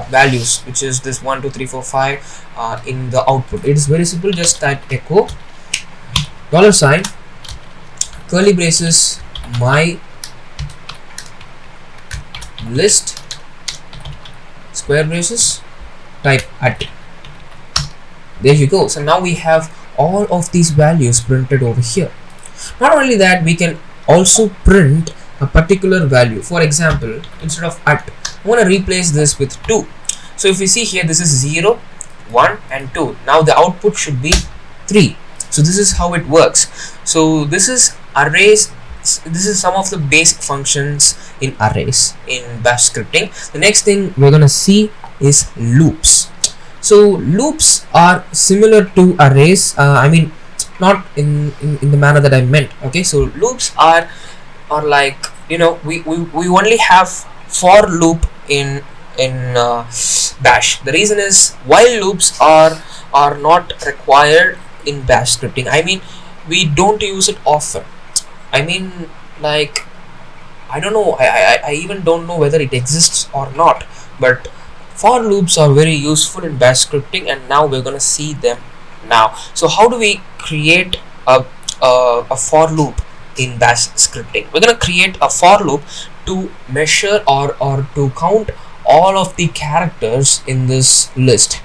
values, which is this 1 2 3 4 5 in the output? It is very simple. Just type echo $sign curly braces my list square braces, type at. There you go. So now we have all of these values printed over here. Not only that, we can also print a particular value. For example, instead of at, I want to replace this with 2. So if you see here, this is 0 1 and 2. Now the output should be 3. So this is how it works. So this is arrays. This is some of the basic functions in arrays in bash scripting. The next thing we're gonna see is loops. So loops are similar to arrays. I mean, not in the manner that I meant. Okay, so loops are like, you know, we only have for loop in bash. The reason is while loops are not required in bash scripting. I mean, we don't use it often. I mean, like, I don't know, I even don't know whether it exists or not, but for loops are very useful in bash scripting, and now we're gonna see them now. So how do we create a for loop in bash scripting? We're gonna create a for loop to measure or to count all of the characters in this list.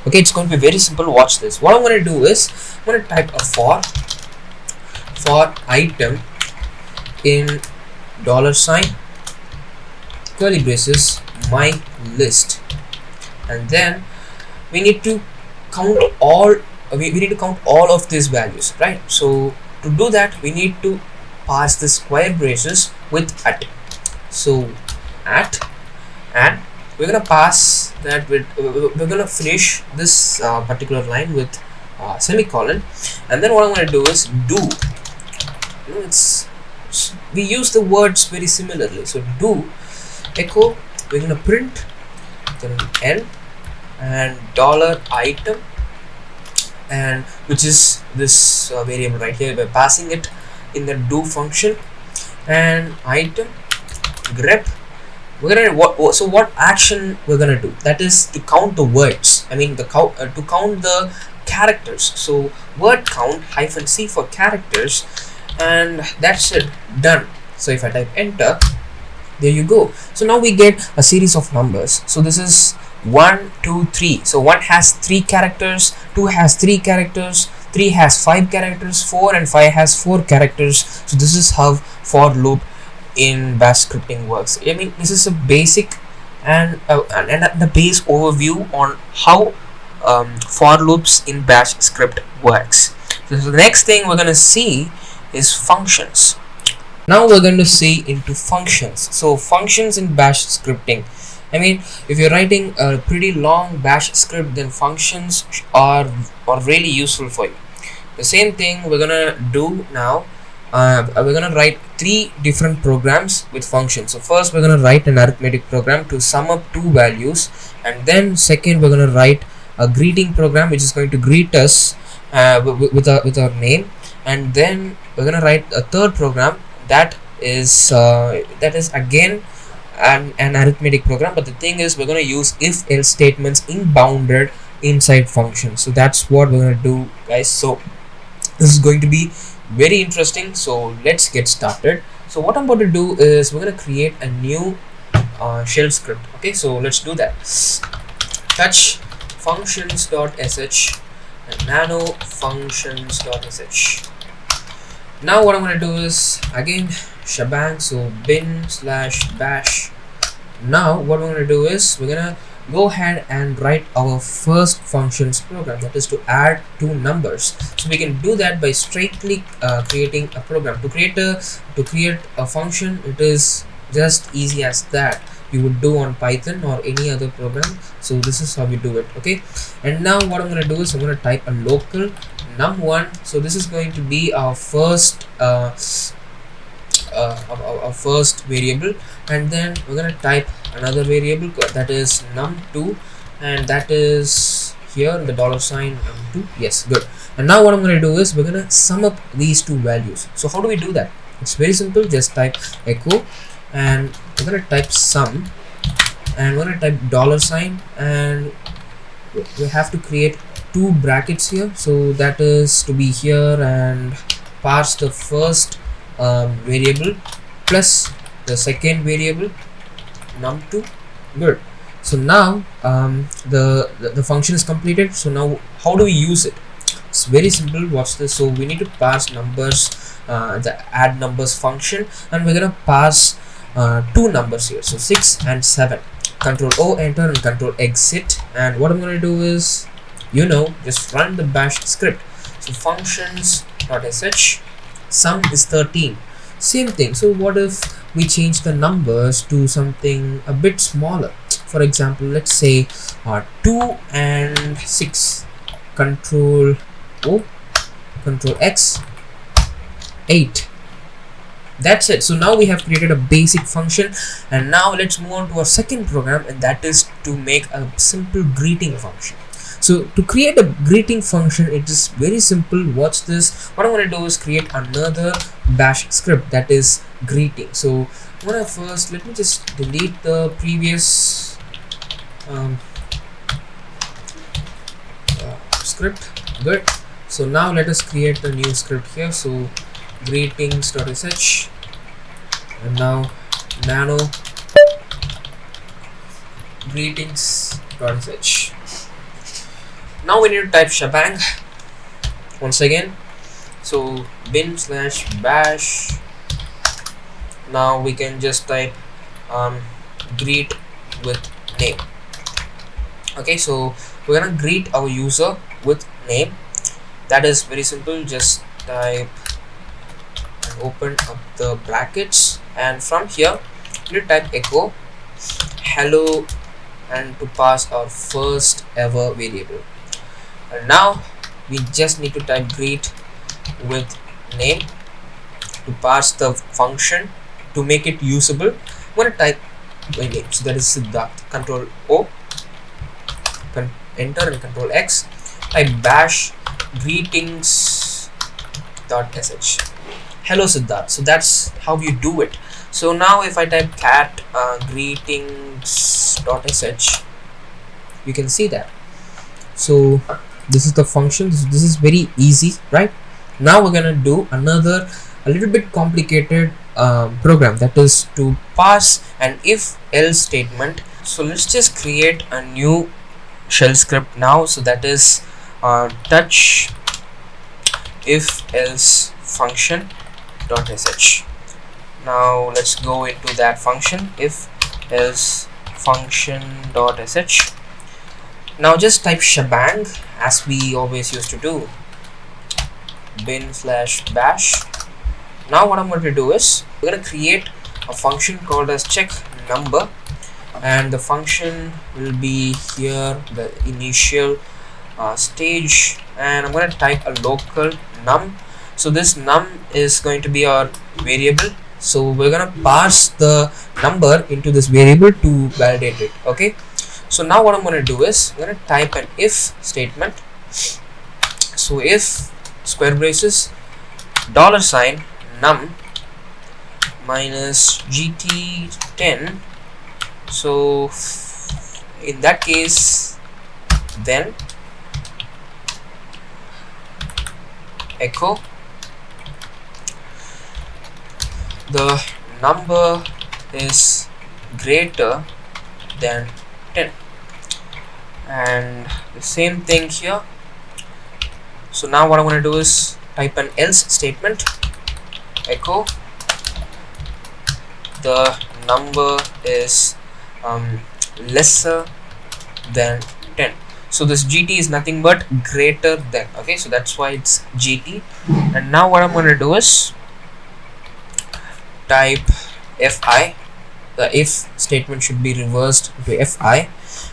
Okay, it's going to be very simple. Watch this. What I'm going to do is I'm going to type a for item in $, curly braces, my list, and then we need to count all we need to count all of these values, right? So to do that, we need to pass the square braces with at. So at, and we're gonna pass that with we're gonna finish this particular line with semicolon, and then what I'm gonna do is do. You know, we use the words very similarly. So do echo, we're gonna print then n and $item, and which is this variable right here. We're passing it in the do function, and item grep. We're gonna so what action we're gonna do, that is to count the words. I mean to count the characters. So word count -c for characters, and that's it, done. So if I type enter, there you go. So now we get a series of numbers. So this is 1 2 3. So 1 has 3 characters, 2 has 3 characters, 3 has 5 characters, 4 and 5 has 4 characters. So this is how for loop in bash scripting works. I mean, this is a basic and the base overview on how for loops in bash script works. So the next thing we're going to see is functions. Now we're going to see into functions. So functions in bash scripting, I mean, if you're writing a pretty long bash script, then functions are really useful for you. The same thing we're gonna do now. We're gonna write 3 different programs with functions. So first we're gonna write an arithmetic program to sum up 2 values, and then second we're gonna write a greeting program which is going to greet us with our name, and then we're gonna write a third program that is again an arithmetic program, but the thing is we're going to use if else statements bounded inside functions. So that's what we're going to do, guys. So this is going to be very interesting, so let's get started. So what I'm going to do is we're going to create a new shell script. Okay, so let's do that. Touch functions.sh and nano functions.sh. Now what I'm going to do is again shebang, so bin/bash. Now what we're going to do is we're going to go ahead and write our first functions program, that is to add 2 numbers. So we can do that by straightly creating a program. To create a function, it is just easy as that. You would do on Python or any other program. So this is how we do it. Okay, and now what I'm going to do is I'm going to type a local num1. So this is going to be our first first variable, and then we're going to type another variable that is num2, and that is here in the $num2. Yes, good. And now what I'm going to do is we're going to sum up these 2 values. So how do we do that? It's very simple. Just type echo, and we're going to type sum, and we're going to type $, and we have to create 2 brackets here. So that is to be here, and parse the first variable plus the second variable num2. Good. So now the function is completed. So now how do we use it? It's very simple. Watch this. So we need to pass numbers, the add numbers function, and we're gonna pass 2 numbers here, so 6 and 7. Control O, enter, and control exit. And what I'm gonna do is, just run the bash script. So functions.sh, sum is 13. Same thing. So what if we change the numbers to something a bit smaller? For example, let's say 2 and 6. Control O, control X, 8. That's it. So now we have created a basic function, and now let's move on to our second program, and that is to make a simple greeting function. So So to create a greeting function, it is very simple. Watch this. What I'm going to do is create another bash script that is greeting. So I'm going to first, let me just delete the previous script. Good. So now let us create a new script here. So greetings.sh, and now nano greetings.sh. Now we need to type shebang once again. So bin/bash. Now we can just type greet with name. Okay, so we're gonna greet our user with name. That is very simple. Just type and open up the brackets, and from here you type echo hello, and to pass our first ever variable. And now we just need to type greet with name to pass the function to make it usable. I'm going to type my name, so that is Siddharth. Control O, enter, and Control X. Type bash greetings.sh. Hello Siddharth. So that's how you do it. So now if I type cat greetings.sh, you can see that. So this is the function. This is very easy, right? Now we're gonna do another a little bit complicated program, that is to pass an if else statement. So let's just create a new shell script now. So that is touch if else function.sh. Now let's go into that function, if else function.sh. Now just type shebang as we always used to do, bin/bash. Now what I'm going to do is we're going to create a function called as check number, and the function will be here, the initial stage, and I'm going to type a local num. So this num is going to be our variable. So we're going to pass the number into this variable to validate it. Okay. So now what I'm going to do is I'm going to type an if statement. So if square braces $num minus gt10. So in that case, then echo the number is greater than 10, and the same thing here. So now what I'm going to do is type an else statement, echo the number is lesser than 10. So this gt is nothing but greater than. Okay, so that's why it's gt. And now what I'm going to do is type fi. The if statement should be reversed to fi,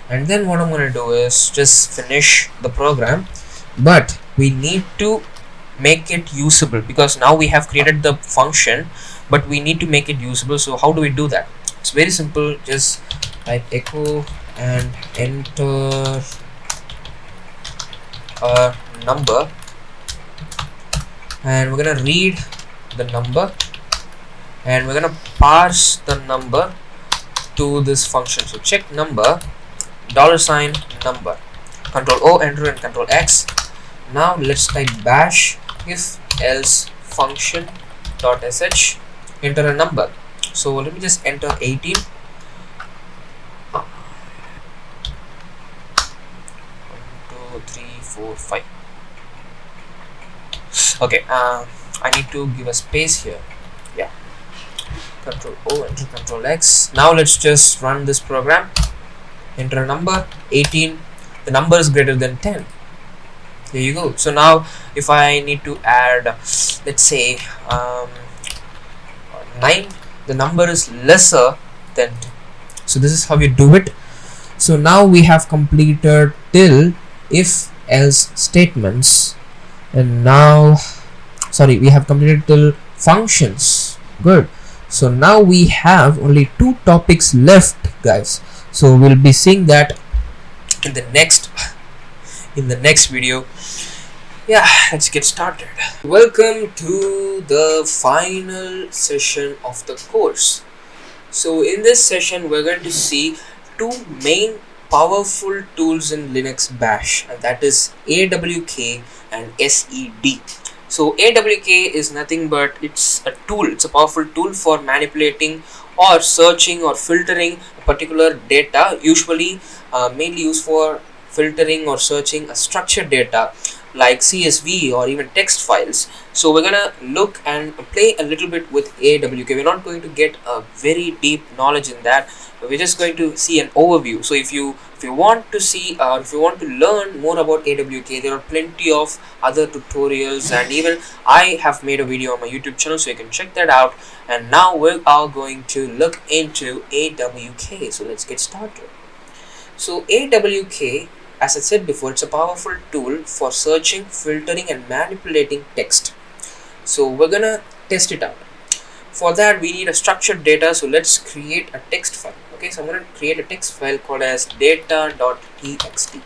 and then what I'm going to do is just finish the program, but we need to make it usable, because now we have created the function, but we need to make it usable. So how do we do that? It's very simple. Just type echo and enter a number, and we're gonna read the number, and we're gonna parse the number to this function. So check number $number, Control O, enter, and Control X. Now let's type bash if else function.sh, enter a number. So let me just enter 18. 1, 2, 3, 4, 5. Okay, I need to give a space here. Yeah, Control O, enter, Control X. Now let's just run this program. Enter a number 18. The number is greater than 10. There you go. So now if I need to add, let's say 9, the number is lesser than 10. So this is how you do it. So now we have completed till if else statements, and now we have completed till functions. Good. So now we have only 2 topics left, guys. So we'll be seeing that in the next in the next video. Yeah, let's get started. Welcome to the final session of the course. So in this session we're going to see two main powerful tools in Linux Bash, and that is AWK and SED. So AWK is nothing but it's a tool, it's a powerful tool for manipulating or searching or filtering a particular data, usually mainly used for filtering or searching a structured data like CSV or even text files. So we're gonna look and play a little bit with AWK. We're not going to get a very deep knowledge in that. We're just going to see an overview. So if you want to see or if you want to learn more about AWK, there are plenty of other tutorials, and even I have made a video on my YouTube channel, so you can check that out. And now we are going to look into AWK. So let's get started. So AWK, as I said before, it's a powerful tool for searching, filtering and manipulating text. So we're gonna test it out. For that we need a structured data, so let's create a text file. Okay, so I'm gonna create a text file called as data.txt.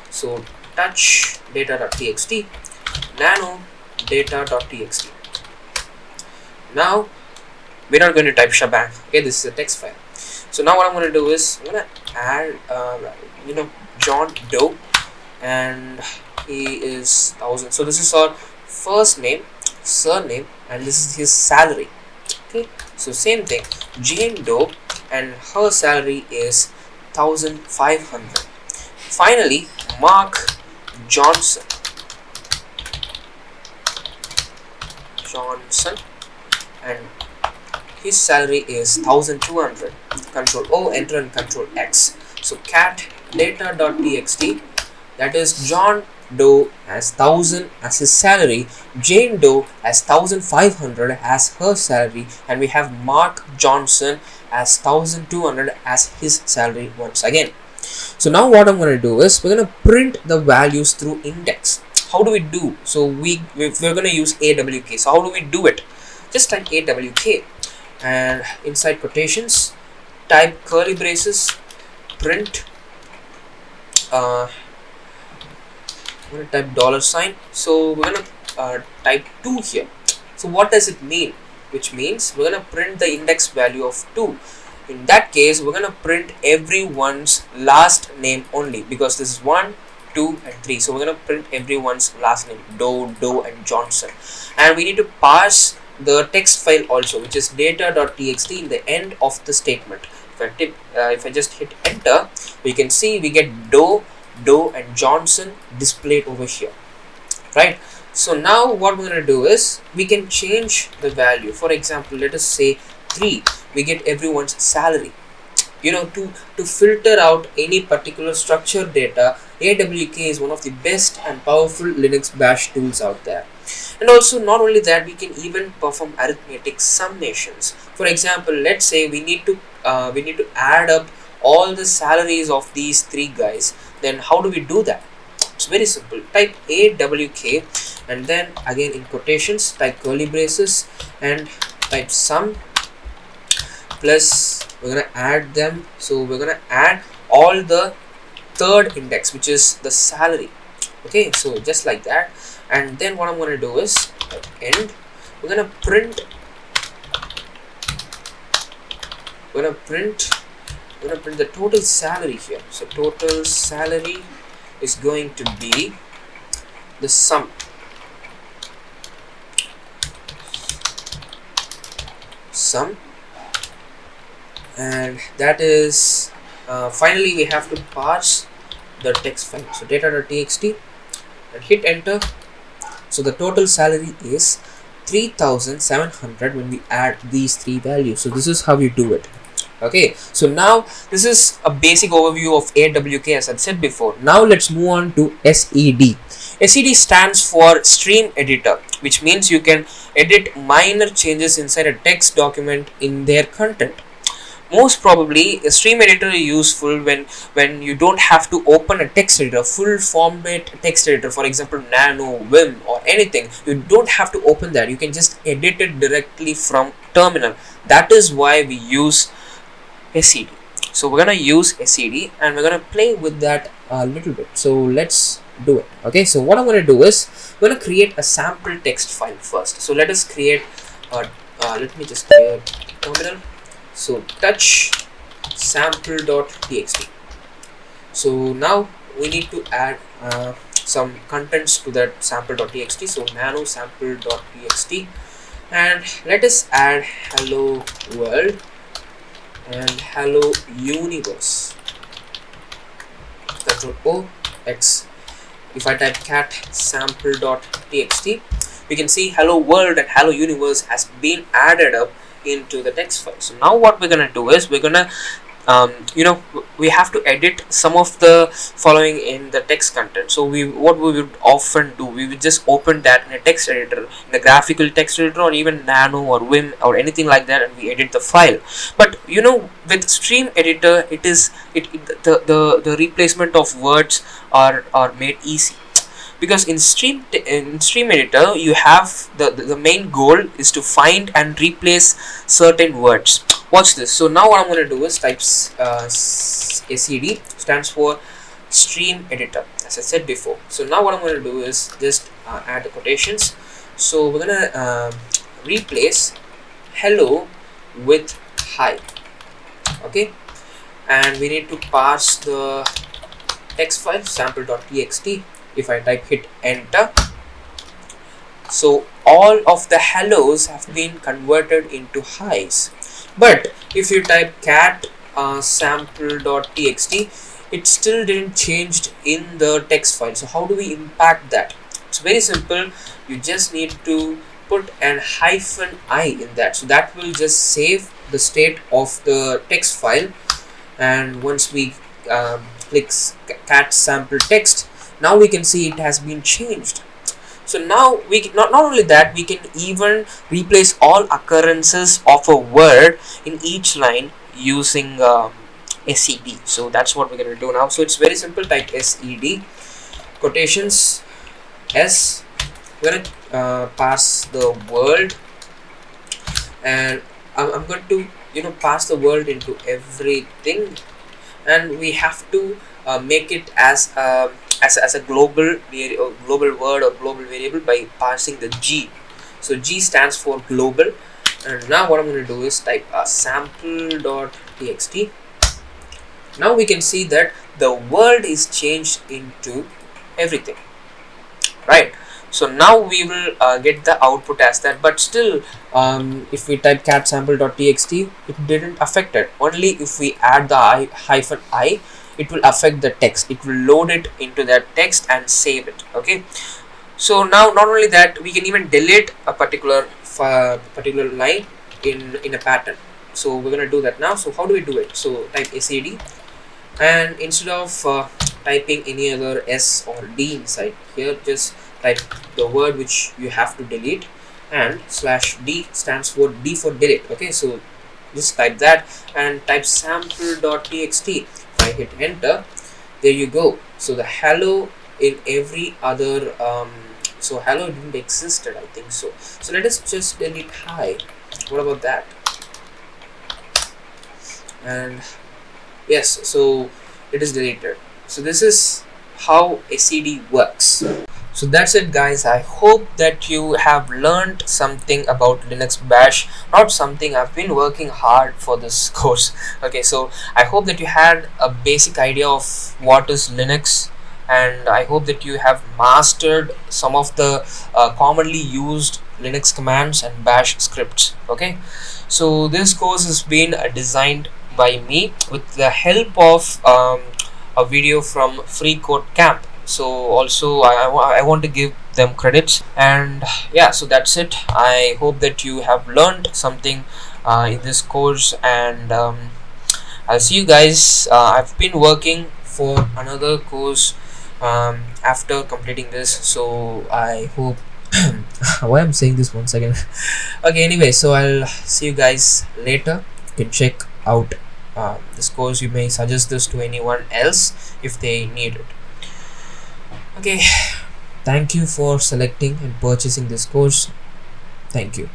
So touch data.txt, nano data.txt. Now we're not going to type shebang. Okay, this is a text file. So now what I'm going to do is I'm going to add John Doe, and he is 1000. So this is our first name, surname, and this is his salary. Okay, so same thing, Jane Doe, and her salary is 1500. Finally, Mark Johnson, and his salary is 1200. Control O, enter, and Control X. So cat data.txt, that is John Doe as 1000 as his salary, Jane Doe as 1500 as her salary, and we have Mark Johnson as 1200 as his salary once again. So now what I'm going to do is we're going to print the values through index. How do we do? So we're going to use AWK. So how do we do it? Just type AWK, and inside quotations type curly braces, print, I'm going to type $sign. So we're going to type 2 here. So what does it mean? Which means we're going to print the index value of 2. In that case we're going to print everyone's last name only, because this is 1, 2 and 3. So we're going to print everyone's last name, Doe and Johnson. And we need to pass the text file also, which is data.txt in the end of the statement. If I just hit enter, we can see we get Doe and Johnson displayed over here, right? So now what we're going to do is we can change the value. For example, let us say 3, we get everyone's salary. To filter out any particular structured data, AWK is one of the best and powerful Linux Bash tools out there. And also, not only that, we can even perform arithmetic summations. For example, let's say we need to add up all the salaries of these 3 guys. Then how do we do that? It's very simple. Type AWK, and then again in quotations type curly braces and type sum, plus we're gonna add them. So we're gonna add all the third index, which is the salary. Okay, so just like that. And then what I'm going to do is end. We're going to print the total salary here. So total salary is going to be the sum, and that is finally we have to parse the text file. So data.txt, and hit enter. So the total salary is 3700 when we add these 3 values. So this is how you do it. Okay, so now this is a basic overview of AWK, as I said before. Now let's move on to SED. SED stands for Stream Editor, which means you can edit minor changes inside a text document in their content. Most probably a stream editor is useful when you don't have to open a text editor, full format text editor, for example Nano, Vim or anything. You don't have to open that, you can just edit it directly from terminal. That is why we use SED. So we're gonna use SED and we're gonna play with that a little bit. So let's do it. Okay, so what I'm going to do is I'm going to create a sample text file first. So let us create let me just clear terminal. So touch sample.txt. so now we need to add some contents to that sample.txt. So nano sample.txt, and let us add hello world and hello universe. Control O X. If I type cat sample.txt, we can see hello world and hello universe has been added up into the text file. So now what we're gonna do is we're gonna we have to edit some of the following in the text content. So what we would often do, we would just open that in a text editor, in a graphical text editor, or even nano or vim or anything like that, and we edit the file. But with stream editor, the replacement of words are made easy, because in stream editor you have the main goal is to find and replace certain words. Watch this. So now what I'm going to do is type SED, stands for stream editor, as I said before. So now what I'm going to do is just add the quotations. So we're going to replace hello with hi. Okay, and we need to parse the text file sample.txt. If I type hit enter, so all of the hellos have been converted into highs. But if you type cat sample.txt, it still didn't change in the text file. So how do we impact that? It's very simple. You just need to put an hyphen I in that, so that will just save the state of the text file. And once we click cat sample text, now we can see it has been changed. So now we can, not only that, we can even replace all occurrences of a word in each line using SED. So that's what we're going to do now. So it's very simple. Type SED quotations S. We're going to pass the word, and I'm going to pass the word into everything, and we have to make it as a global word or global variable by parsing the G. So G stands for global. And now what I'm going to do is type sample.txt. Now we can see that the word is changed into everything, right? So now we will get the output as that, but still if we type cat sample.txt, it didn't affect it. Only if we add the hyphen I, it will affect the text. It will load it into that text and save it. Okay, so now not only that, we can even delete a particular line in a pattern. So we're going to do that now. So how do we do it? So type SED, and instead of typing any other S or D inside here, just type the word which you have to delete, and /D stands for D for delete. Okay, so just type that and type sample.txt. If I hit enter, there you go. So the hello in every other so hello didn't existed, I think so. So let us just delete hi. What about that? And yes, so it is deleted. So this is how SED works. So that's it, guys. I hope that you have learned something about Linux Bash, not something I've been working hard for this course. Okay, so I hope that you had a basic idea of what is Linux, and I hope that you have mastered some of the commonly used Linux commands and Bash scripts. Okay, so this course has been designed by me with the help of a video from Free Code Camp. So also I want to give them credits. And yeah, so that's it. I hope that you have learned something in this course, and I'll see you guys. I've been working for another course after completing this, so I hope why I'm saying this 1 second. Okay, anyway, so I'll see you guys later. You can check out this course. You may suggest this to anyone else if they need it. Okay, thank you for selecting and purchasing this course. Thank you.